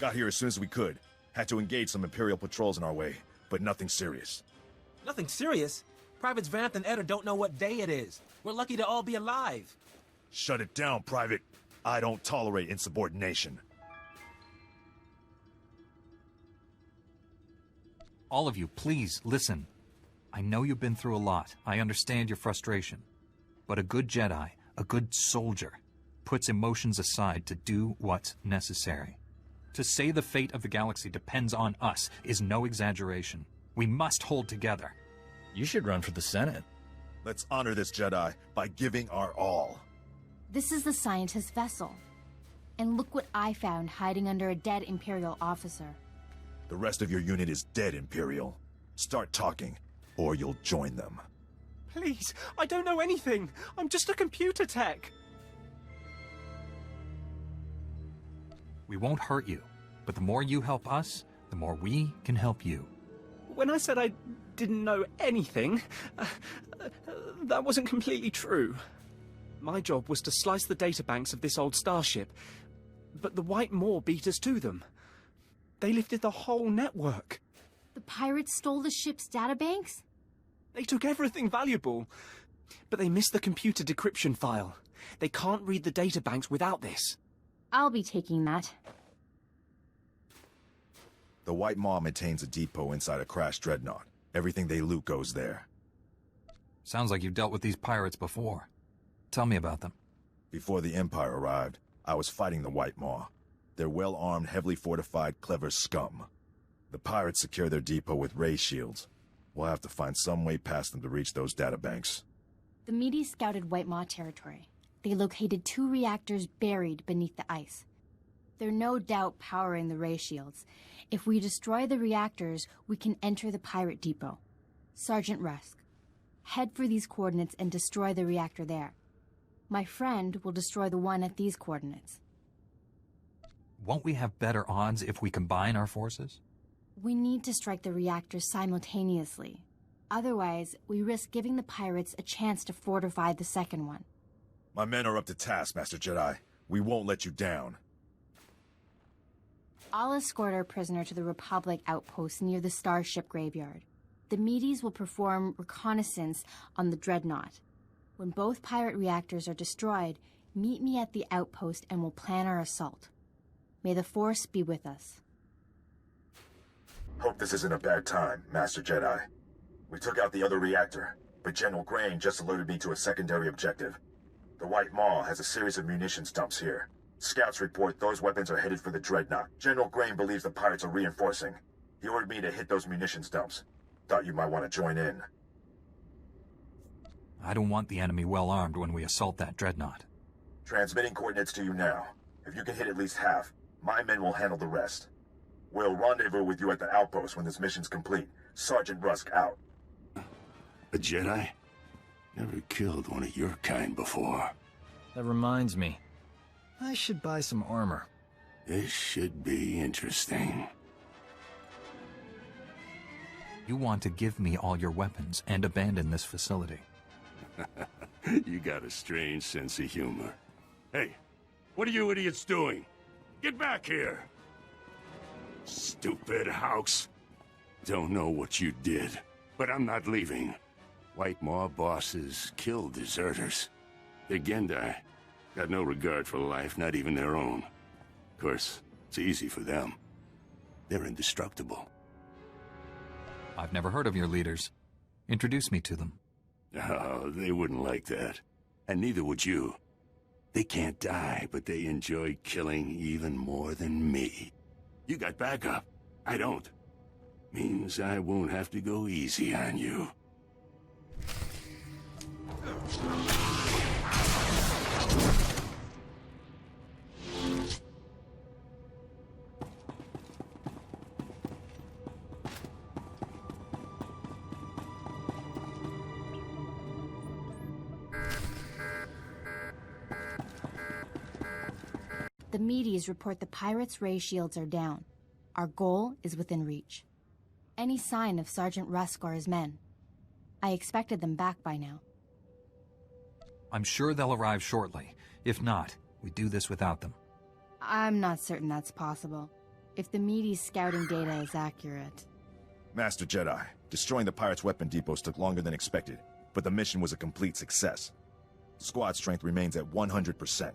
R: Got here as soon as we could. Had to engage some Imperial patrols in our way, but nothing serious.
V: Nothing serious? Privates Vanth and Eder don't know what day it is. We're lucky to all be alive.
R: Shut it down, Private. I don't tolerate insubordination.
B: All of you, please, listen. I know you've been through a lot. I understand your frustration. But a good Jedi, a good soldier, puts emotions aside to do what's necessary. To say the fate of the galaxy depends on us is no exaggeration. We must hold together.
H: You should run for the Senate.
R: Let's honor this Jedi by giving our all.
Q: This is the scientist vessel. And look what I found hiding under a dead Imperial officer.
R: The rest of your unit is dead, Imperial. Start talking, or you'll join them.
W: Please, I don't know anything. I'm just a computer tech.
B: We won't hurt you, but the more you help us, the more we can help you.
W: When I said I didn't know anything, that wasn't completely true. My job was to slice the databanks of this old starship, but the White Maw beat us to them. They lifted the whole network.
Q: The pirates stole the ship's databanks?
W: They took everything valuable, but they missed the computer decryption file. They can't read the databanks without this.
Q: I'll be taking that.
R: The White Maw maintains a depot inside a crashed dreadnought. Everything they loot goes there.
B: Sounds like you've dealt with these pirates before. Tell me about them.
R: Before the Empire arrived, I was fighting the White Maw. They're well-armed, heavily fortified, clever scum. The pirates secure their depot with ray shields. We'll have to find some way past them to reach those databanks.
Q: The Meaties scouted White Maw territory. They located 2 reactors buried beneath the ice. They're no doubt powering the ray shields. If we destroy the reactors, we can enter the pirate depot. Sergeant Rusk, head for these coordinates and destroy the reactor there. My friend will destroy the one at these coordinates.
B: Won't we have better odds if we combine our forces?
Q: We need to strike the reactors simultaneously. Otherwise, we risk giving the pirates a chance to fortify the second one.
R: My men are up to task, Master Jedi. We won't let you down.
Q: I'll escort our prisoner to the Republic outpost near the Starship Graveyard. The Meaties will perform reconnaissance on the Dreadnought. When both pirate reactors are destroyed, Meet me at the outpost and we'll plan our assault. May the Force be with us.
R: Hope this isn't a bad time, Master Jedi. We took out the other reactor, but General Grain just alerted me to a secondary objective. The White Maw has a series of munitions dumps here. Scouts report those weapons are headed for the Dreadnought. General Grain believes the pirates are reinforcing. He ordered me to hit those munitions dumps. Thought you might want to join in.
B: I don't want the enemy well armed when we assault that Dreadnought.
R: Transmitting coordinates to you now. If you can hit at least half, my men will handle the rest. We'll rendezvous with you at the outpost when this mission's complete. Sergeant Rusk out.
N: A Jedi? Never killed one of your kind before.
H: That reminds me. I should buy some armor.
N: This should be interesting.
B: You want to give me all your weapons and abandon this facility.
N: You got a strange sense of humor. Hey, what are you idiots doing? Get back here! Stupid house. Don't know what you did, but I'm not leaving. White Maw bosses kill deserters. The Gendai got no regard for life, not even their own. Of course, it's easy for them. They're indestructible.
B: I've never heard of your leaders. Introduce me to them.
N: Oh, they wouldn't like that. And neither would you. They can't die, but they enjoy killing even more than me. You got backup. I don't. Means I won't have to go easy on you.
Q: The Medes report the pirates' ray shields are down. Our goal is within reach. Any sign of Sergeant Rusk or his men? I expected them back by now.
B: I'm sure they'll arrive shortly. If not, we do this without them.
Q: I'm not certain that's possible. If the Medes' scouting data is accurate.
R: Master Jedi, destroying the pirates' weapon depots took longer than expected, but the mission was a complete success. Squad strength remains at 100%.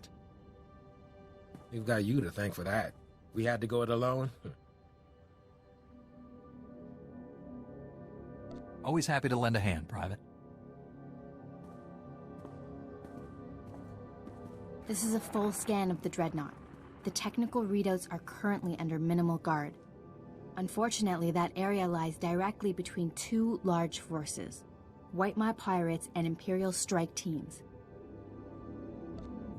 M: We've got you to thank for that. We had to go it alone.
B: Always happy to lend a hand, Private.
Q: This is a full scan of the Dreadnought. The technical readouts are currently under minimal guard. Unfortunately, that area lies directly between two large forces, White Maw pirates and Imperial strike teams.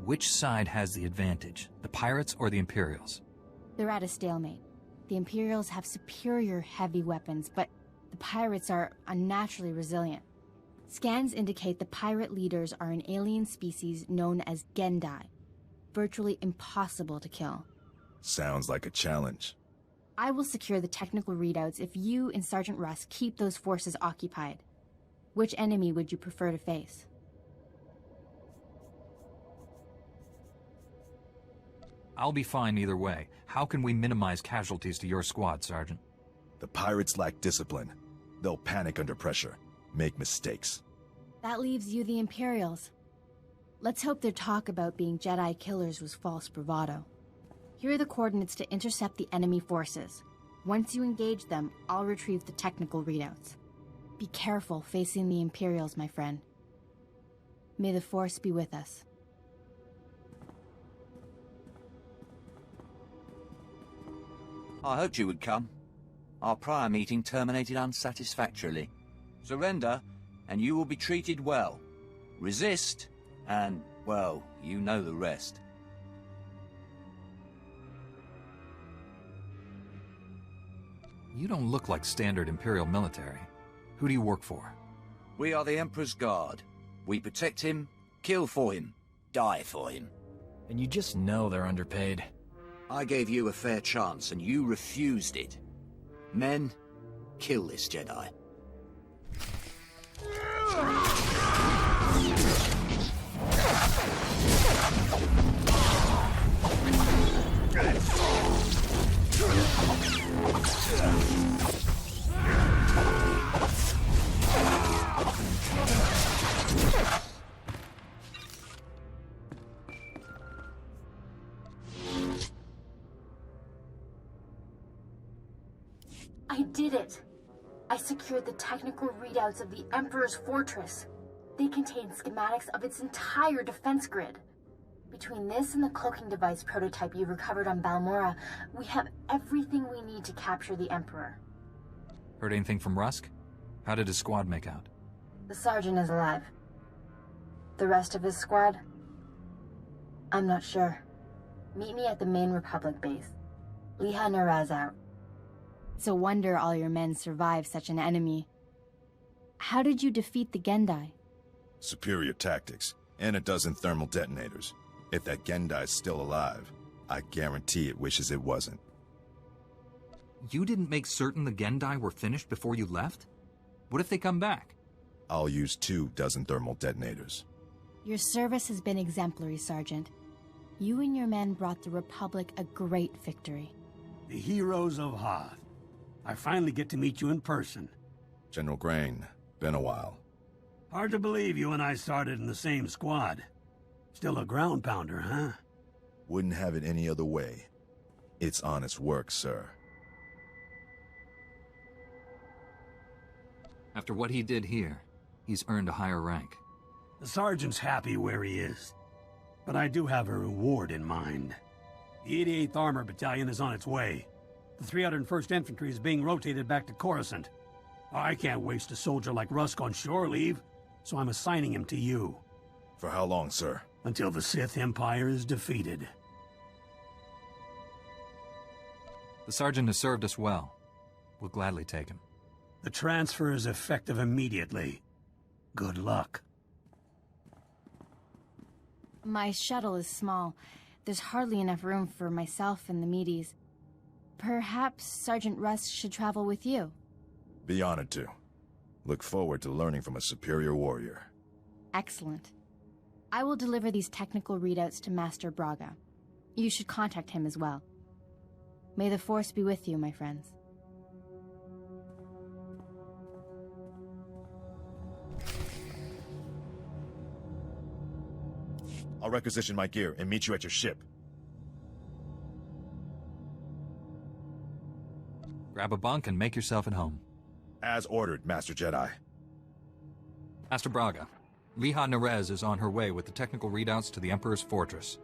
B: Which side has the advantage, the pirates or the Imperials?
Q: They're at a stalemate. The Imperials have superior heavy weapons, but the pirates are unnaturally resilient. Scans indicate the pirate leaders are an alien species known as Gendai, virtually impossible to kill.
R: Sounds like a challenge.
Q: I will secure the technical readouts if you and Sergeant Rusk keep those forces occupied. Which enemy would you prefer to face?
B: I'll be fine either way. How can we minimize casualties to your squad, Sergeant?
R: The pirates lack discipline. They'll panic under pressure, make mistakes.
Q: That leaves you the Imperials. Let's hope their talk about being Jedi killers was false bravado. Here are the coordinates to intercept the enemy forces. Once you engage them, I'll retrieve the technical readouts. Be careful facing the Imperials, my friend. May the Force be with us.
F: I hoped you would come. Our prior meeting terminated unsatisfactorily. Surrender, and you will be treated well. Resist, and, well, you know the rest.
B: You don't look like standard Imperial military. Who do you work for?
F: We are the Emperor's Guard. We protect him, kill for him, die for him.
H: And you just know they're underpaid.
F: I gave you a fair chance, and you refused it. Men, kill this Jedi.
Q: I did it! I secured the technical readouts of the Emperor's fortress. They contain schematics of its entire defense grid. Between this and the cloaking device prototype you recovered on Balmora, we have everything we need to capture the Emperor.
B: Heard anything from Rusk? How did his squad make out?
Q: The Sergeant is alive. The rest of his squad? I'm not sure. Meet me at the main Republic base. Liha Naraz out. It's a wonder all your men survived such an enemy. How did you defeat the Gendai?
R: Superior tactics, and a dozen thermal detonators. If that Gendai's still alive, I guarantee it wishes it wasn't.
B: You didn't make certain the Gendai were finished before you left? What if they come back?
R: I'll use 2 dozen thermal detonators.
Q: Your service has been exemplary, Sergeant. You and your men brought the Republic a great victory.
T: The heroes of Hoth. I finally get to meet you in person.
R: General Grain, been a while.
T: Hard to believe you and I started in the same squad. Still a ground pounder, huh?
R: Wouldn't have it any other way. It's honest work, sir.
B: After what he did here, he's earned a higher rank.
T: The Sergeant's happy where he is. But I do have a reward in mind. The 88th Armor Battalion is on its way. The 301st Infantry is being rotated back to Coruscant. I can't waste a soldier like Rusk on shore leave, so I'm assigning him to you.
R: For how long, sir?
T: Until the Sith Empire is defeated.
B: The Sergeant has served us well. We'll gladly take him.
T: The transfer is effective immediately. Good luck.
Q: My shuttle is small. There's hardly enough room for myself and the meaties. Perhaps Sergeant Rusk should travel with you.
R: Be honored to. Look forward to learning from a superior warrior.
Q: Excellent. I will deliver these technical readouts to Master Braga. You should contact him as well. May the Force be with you, my friends.
R: I'll requisition my gear and meet you at your ship.
B: Grab a bunk and make yourself at home.
R: As ordered, Master Jedi.
B: Master Braga, Liha Nerez is on her way with the technical readouts to the Emperor's fortress.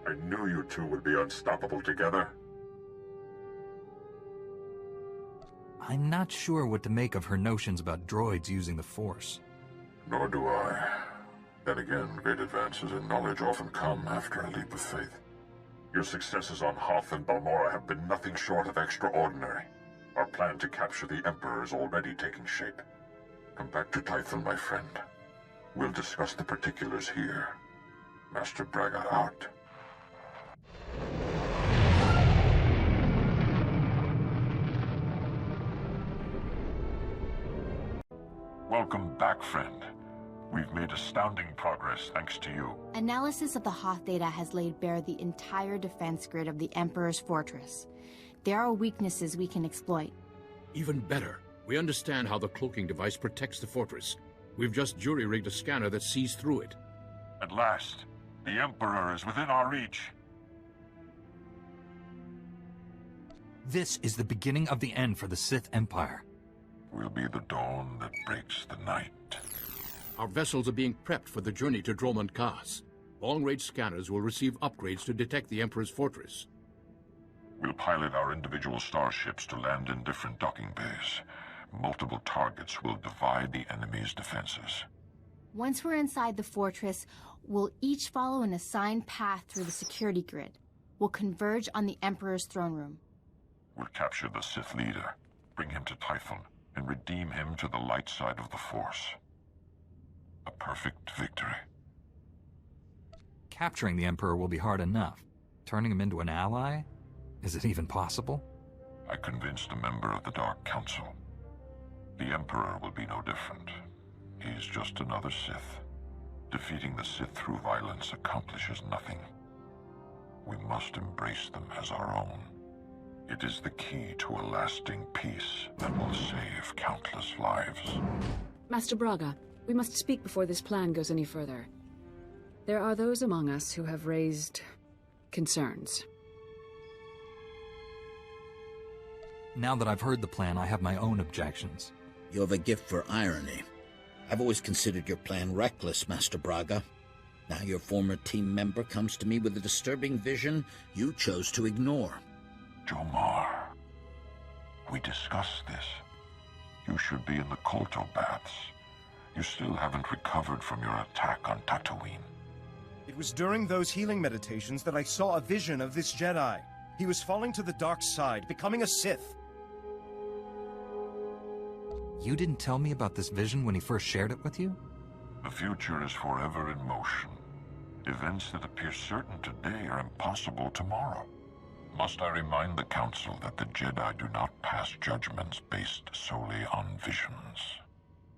E: I knew you two would be unstoppable together.
B: I'm not sure what to make of her notions about droids using the Force.
E: Nor do I. Then again, great advances in knowledge often come after a leap of faith. Your successes on Hoth and Balmora have been nothing short of extraordinary. Our plan to capture the Emperor is already taking shape. Come back to Tython, my friend. We'll discuss the particulars here. Master Braga out. Welcome back, friend. We've made astounding progress thanks to you.
Q: Analysis of the Hoth data has laid bare the entire defense grid of the Emperor's fortress. There are weaknesses we can exploit.
I: Even better, we understand how the cloaking device protects the fortress. We've just jury-rigged a scanner that sees through it.
E: At last, the Emperor is within our reach.
B: This is the beginning of the end for the Sith Empire.
E: We'll be the dawn that breaks the night.
I: Our vessels are being prepped for the journey to Dromund Kaas. Long-range scanners will receive upgrades to detect the Emperor's fortress.
E: We'll pilot our individual starships to land in different docking bays. Multiple targets will divide the enemy's defenses.
Q: Once we're inside the fortress, we'll each follow an assigned path through the security grid. We'll converge on the Emperor's throne room.
E: We'll capture the Sith leader, bring him to Tython, and redeem him to the light side of the Force. A perfect victory.
B: Capturing the Emperor will be hard enough. Turning him into an ally? Is it even possible?
E: I convinced a member of the Dark Council. The Emperor will be no different. He's just another Sith. Defeating the Sith through violence accomplishes nothing. We must embrace them as our own. It is the key to a lasting peace that will save countless lives.
K: Master Braga, we must speak before this plan goes any further. There are those among us who have raised concerns.
B: Now that I've heard the plan, I have my own objections.
D: You have a gift for irony. I've always considered your plan reckless, Master Braga. Now your former team member comes to me with a disturbing vision you chose to ignore.
E: Jomar, we discussed this. You should be in the Kolto baths. You still haven't recovered from your attack on Tatooine.
J: It was during those healing meditations that I saw a vision of this Jedi. He was falling to the dark side, becoming a Sith.
B: You didn't tell me about this vision when he first shared it with you?
E: The future is forever in motion. Events that appear certain today are impossible tomorrow. Must I remind the Council that the Jedi do not pass judgments based solely on visions?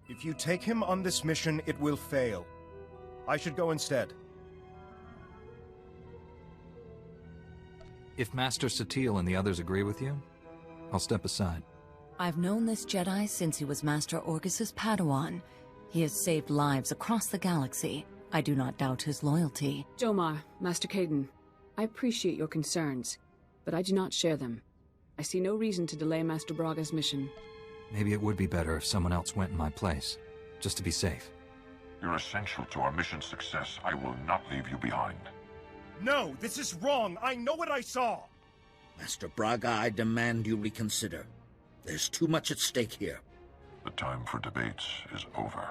J: If you take him on this mission, it will fail. I should go instead.
B: If Master Satil and the others agree with you, I'll step aside.
L: I've known this Jedi since he was Master Orgus's Padawan. He has saved lives across the galaxy. I do not doubt his loyalty.
K: Jomar, Master Caden, I appreciate your concerns, but I do not share them. I see no reason to delay Master Braga's mission.
B: Maybe it would be better if someone else went in my place, just to be safe.
E: You're essential to our mission's success. I will not leave you behind.
J: No, this is wrong. I know what I saw.
D: Master Braga, I demand you reconsider. There's too much at stake here.
E: The time for debates is over.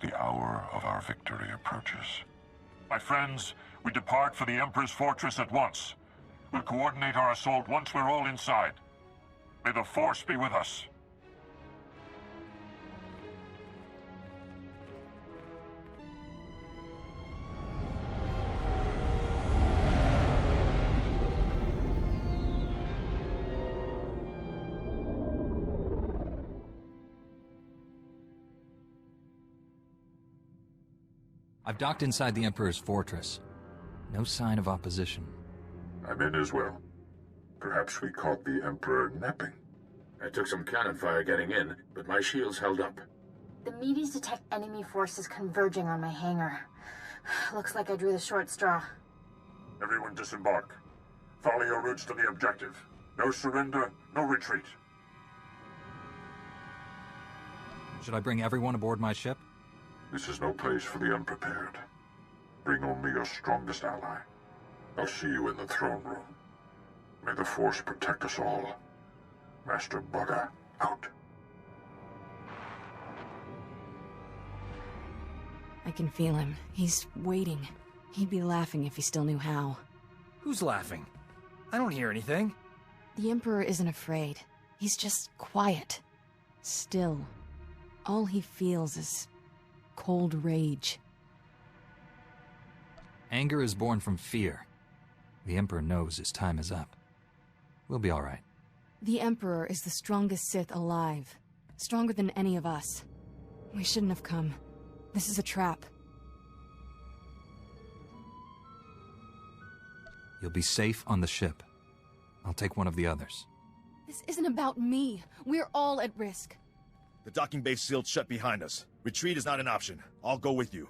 E: The hour of our victory approaches. My friends, we depart for the Emperor's fortress at once. We'll coordinate our assault once we're all inside. May the Force be with us.
B: I've docked inside the Emperor's fortress. No sign of opposition.
A: I'm in as well. Perhaps we caught the Emperor napping. I took some cannon fire getting in, but my shields held up.
Q: The Medes detect enemy forces converging on my hangar. Looks like I drew the short straw.
E: Everyone disembark. Follow your routes to the objective. No surrender, no retreat.
B: Should I bring everyone aboard my ship?
E: This is no place for the unprepared. Bring only your strongest ally. I'll see you in the throne room. May the Force protect us all. Master Braga, out.
C: I can feel him. He's waiting. He'd be laughing if he still knew how.
H: Who's laughing? I don't hear anything.
C: The Emperor isn't afraid. He's just quiet. Still. All he feels is cold rage.
B: Anger is born from fear. The Emperor knows his time is up. We'll be all right.
C: The Emperor is the strongest Sith alive. Stronger than any of us. We shouldn't have come. This is a trap.
B: You'll be safe on the ship. I'll take one of the others.
C: This isn't about me. We're all at risk.
R: The docking bay's sealed shut behind us. Retreat is not an option. I'll go with you.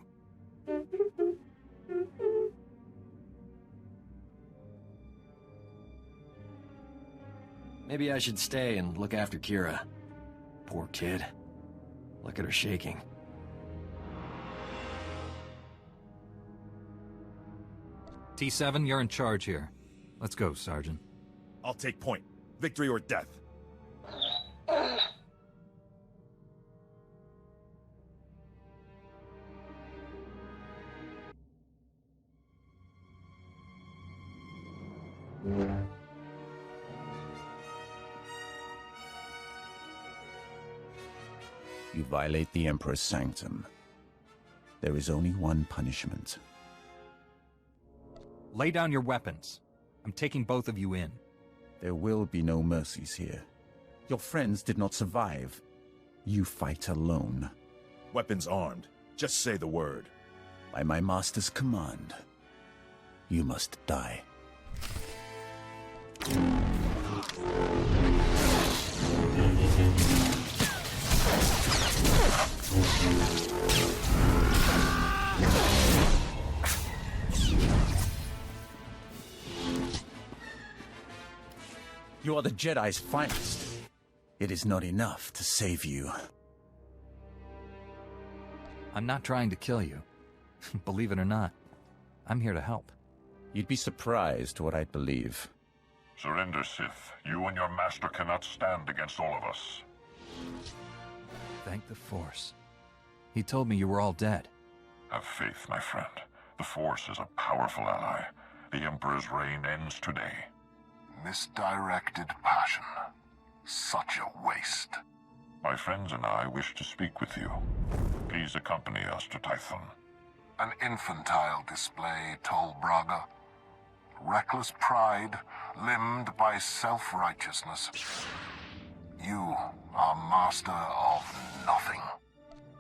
H: Maybe I should stay and look after Kira. Poor kid. Look at her shaking.
B: T7, you're in charge here. Let's go, Sergeant.
R: I'll take point. Victory or death.
P: You violate the Emperor's sanctum. There is only one punishment.
B: Lay down your weapons. I'm taking both of you in.
P: There will be no mercies here. Your friends did not survive. You fight alone.
R: Weapons armed. Just say the word.
P: By my master's command, you must die. You are the Jedi's finest. It is not enough to save you.
B: I'm not trying to kill you. Believe it or not, I'm here to help.
P: You'd be surprised what I'd believe.
E: Surrender, Sith. You and your master cannot stand against all of us.
B: Thank the Force. He told me you were all dead.
E: Have faith, my friend. The Force is a powerful ally. The Emperor's reign ends today.
N: Misdirected passion. Such a waste.
E: My friends and I wish to speak with you. Please accompany us to Tython.
N: An infantile display, Tol Braga. Reckless pride, limbed by self-righteousness. You are master of nothing.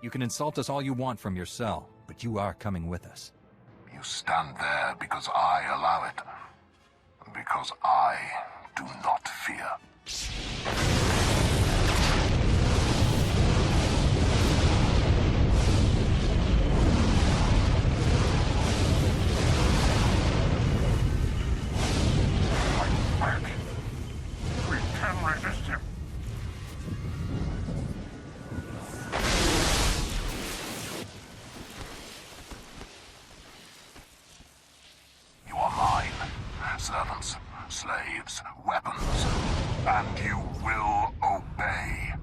B: You can insult us all you want from your cell, but you are coming with us.
N: You stand there because I allow it. Because I do not fear.
E: We can resist him.
N: You are mine. Servants, slaves, weapons. And you will obey.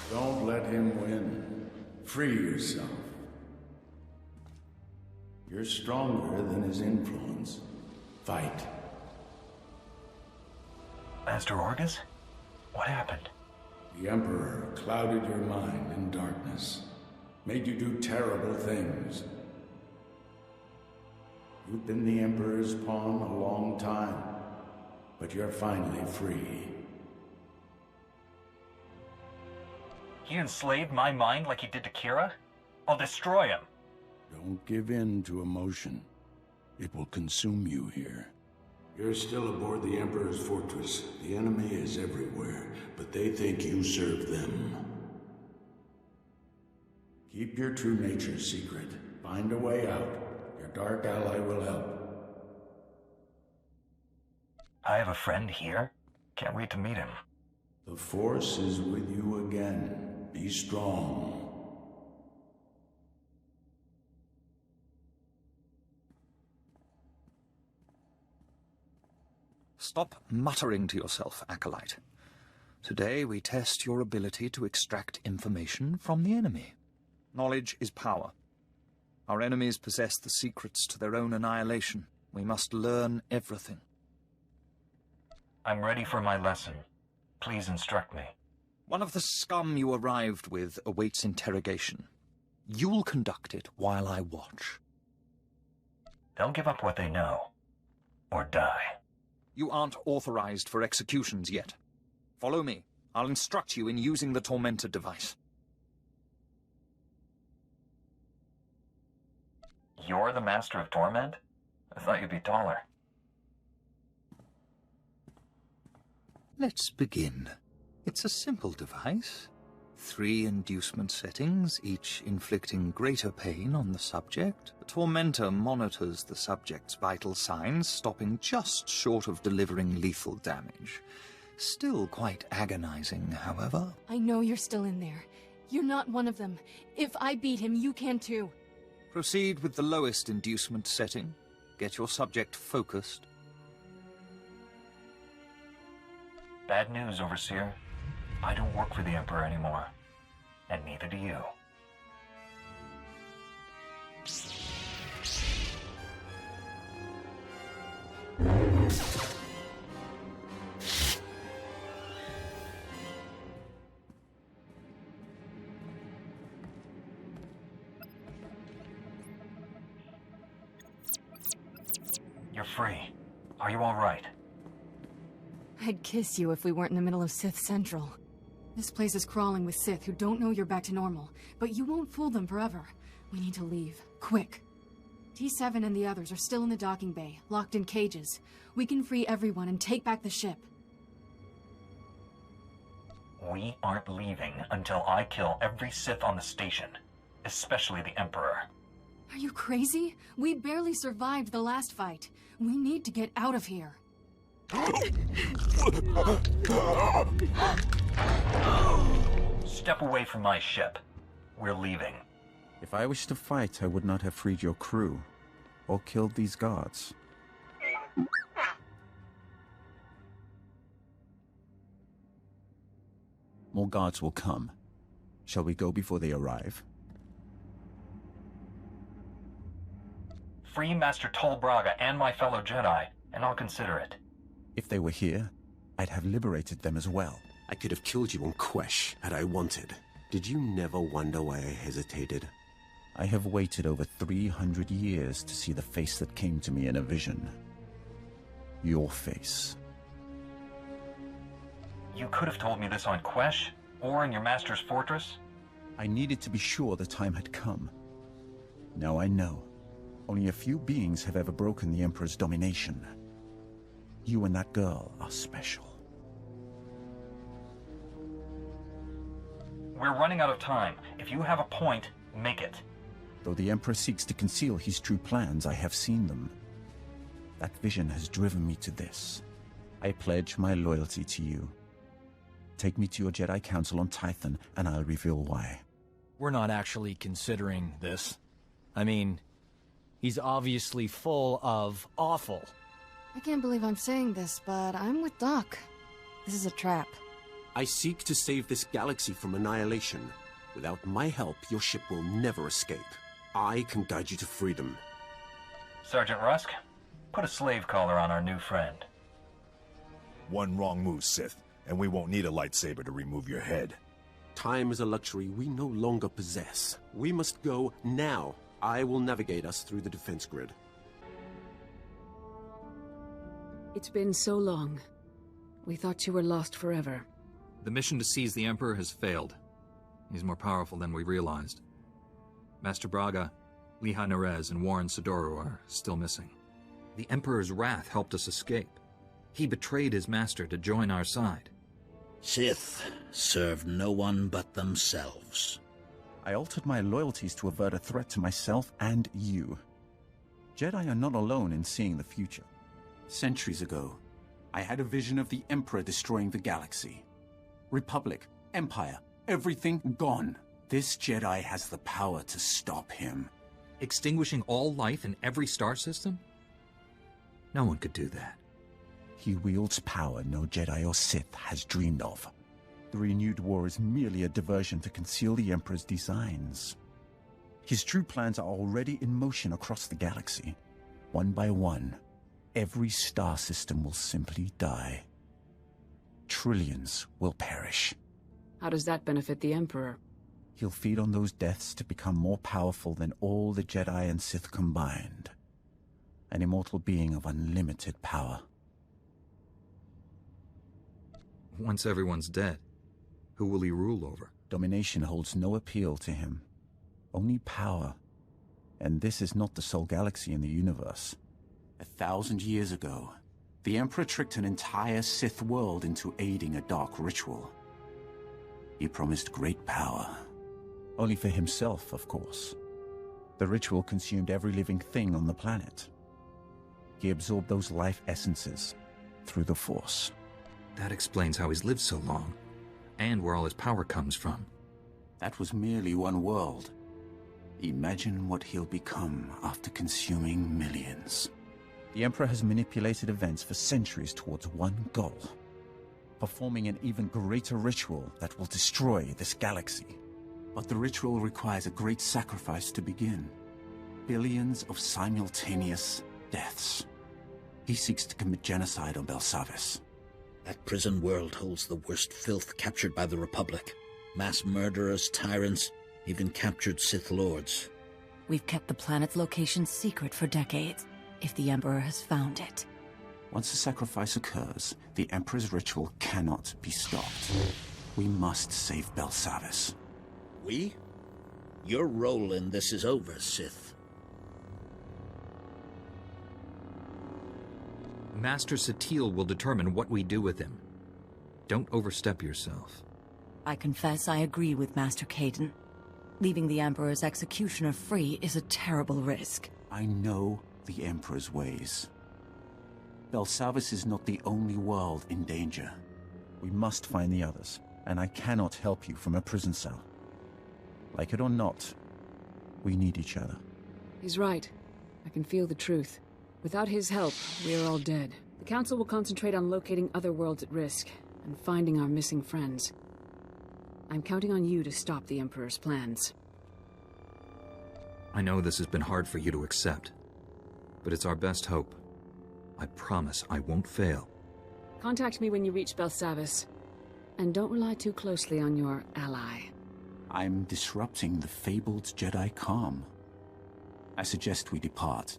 G: Don't let him win. Free yourself. You're stronger than his influence. Fight.
V: Master Orgus? What happened?
G: The Emperor clouded your mind in darkness. Made you do terrible things. You've been the Emperor's pawn a long time, but you're finally free.
V: He enslaved my mind like he did to Kira? I'll destroy him.
G: Don't give in to emotion. It will consume you here. You're still aboard the Emperor's fortress. The enemy is everywhere, but they think you serve them. Keep your true nature secret. Find a way out. Your dark ally will help.
V: I have a friend here. Can't wait to meet him.
G: The Force is with you again. Be strong.
O: Stop muttering to yourself, Acolyte. Today we test your ability to extract information from the enemy. Knowledge is power. Our enemies possess the secrets to their own annihilation. We must learn everything.
S: I'm ready for my lesson. Please instruct me.
O: One of the scum you arrived with awaits interrogation. You'll conduct it while I watch.
S: They'll give up what they know. Or die.
O: You aren't authorized for executions yet. Follow me. I'll instruct you in using the Tormentor device.
S: You're the Master of Torment? I thought you'd be taller.
O: Let's begin. It's a simple device. 3 inducement settings, each inflicting greater pain on the subject. The Tormentor monitors the subject's vital signs, stopping just short of delivering lethal damage. Still quite agonizing, however.
C: I know you're still in there. You're not one of them. If I beat him, you can too.
O: Proceed with the lowest inducement setting. Get your subject focused.
S: Bad news, Overseer. I don't work for the Emperor anymore. And neither do you. You're free. Are you all right?
C: I'd kiss you if we weren't in the middle of Sith Central. This place is crawling with Sith who don't know you're back to normal, but you won't fool them forever. We need to leave. Quick. T7 and the others are still in the docking bay, locked in cages. We can free everyone and take back the ship.
S: We aren't leaving until I kill every Sith on the station, especially the Emperor.
C: Are you crazy? We barely survived the last fight. We need to get out of here.
S: Step away from my ship. We're leaving.
P: If I wished to fight, I would not have freed your crew, or killed these guards. More guards will come. Shall we go before they arrive?
S: Free Master Tol Braga and my fellow Jedi, and I'll consider it.
P: If they were here, I'd have liberated them as well.
U: I could have killed you on Quesh had I wanted. Did you never wonder why I hesitated?
P: I have waited over 300 years to see the face that came to me in a vision. Your face.
S: You could have told me this on Quesh, or in your master's fortress.
P: I needed to be sure the time had come. Now I know. Only a few beings have ever broken the Emperor's domination. You and that girl are special.
S: We're running out of time. If you have a point, make it.
P: Though the Emperor seeks to conceal his true plans, I have seen them. That vision has driven me to this. I pledge my loyalty to you. Take me to your Jedi Council on Tython, and I'll reveal why.
H: We're not actually considering this. I mean, he's obviously full of awful.
C: I can't believe I'm saying this, but I'm with Doc. This is a trap.
U: I seek to save this galaxy from annihilation. Without my help, your ship will never escape. I can guide you to freedom.
S: Sergeant Rusk, put a slave collar on our new friend.
R: One wrong move, Sith, and we won't need a lightsaber to remove your head.
U: Time is a luxury we no longer possess. We must go now. I will navigate us through the defense grid.
K: It's been so long. We thought you were lost forever.
B: The mission to seize the Emperor has failed. He's more powerful than we realized. Master Braga, Liha Nerez, and Warren Sidoru are still missing. The Emperor's wrath helped us escape. He betrayed his master to join our side.
D: Sith serve no one but themselves.
P: I altered my loyalties to avert a threat to myself and you. Jedi are not alone in seeing the future.
U: Centuries ago, I had a vision of the Emperor destroying the galaxy.
P: Republic, Empire, everything gone. This Jedi has the power to stop him.
B: Extinguishing all life in every star system? No one could do that.
P: He wields power no Jedi or Sith has dreamed of. The renewed war is merely a diversion to conceal the Emperor's designs. His true plans are already in motion across the galaxy. One by one, every star system will simply die. Trillions will perish.
K: How does that benefit the Emperor?
P: He'll feed on those deaths to become more powerful than all the Jedi and Sith combined. An immortal being of unlimited power.
B: Once everyone's dead, who will he rule over?
P: Domination holds no appeal to him. Only power. And this is not the sole galaxy in the universe. 1,000 years ago, the Emperor tricked an entire Sith world into aiding a dark ritual. He promised great power. Only for himself, of course. The ritual consumed every living thing on the planet. He absorbed those life essences through the Force.
B: That explains how he's lived so long, and where all his power comes from.
P: That was merely one world. Imagine what he'll become after consuming millions. The Emperor has manipulated events for centuries towards one goal. Performing an even greater ritual that will destroy this galaxy. But the ritual requires a great sacrifice to begin. Billions of simultaneous deaths. He seeks to commit genocide on Belsavis.
D: That prison world holds the worst filth captured by the Republic. Mass murderers, tyrants, even captured Sith Lords.
L: We've kept the planet's location secret for decades, if the Emperor has found it.
P: Once the sacrifice occurs, the Emperor's ritual cannot be stopped. We must save Belsavis.
D: We? Your role in this is over, Sith.
B: Master Satil will determine what we do with him. Don't overstep yourself.
L: I confess I agree with Master Caden. Leaving the Emperor's executioner free is a terrible risk.
P: I know the Emperor's ways. Belsavis is not the only world in danger. We must find the others, and I cannot help you from a prison cell. Like it or not, we need each other.
K: He's right. I can feel the truth. Without his help, we are all dead. The Council will concentrate on locating other worlds at risk, and finding our missing friends. I'm counting on you to stop the Emperor's plans.
B: I know this has been hard for you to accept, but it's our best hope. I promise I won't fail.
K: Contact me when you reach Belsavis, and don't rely too closely on your ally.
P: I'm disrupting the fabled Jedi calm. I suggest we depart.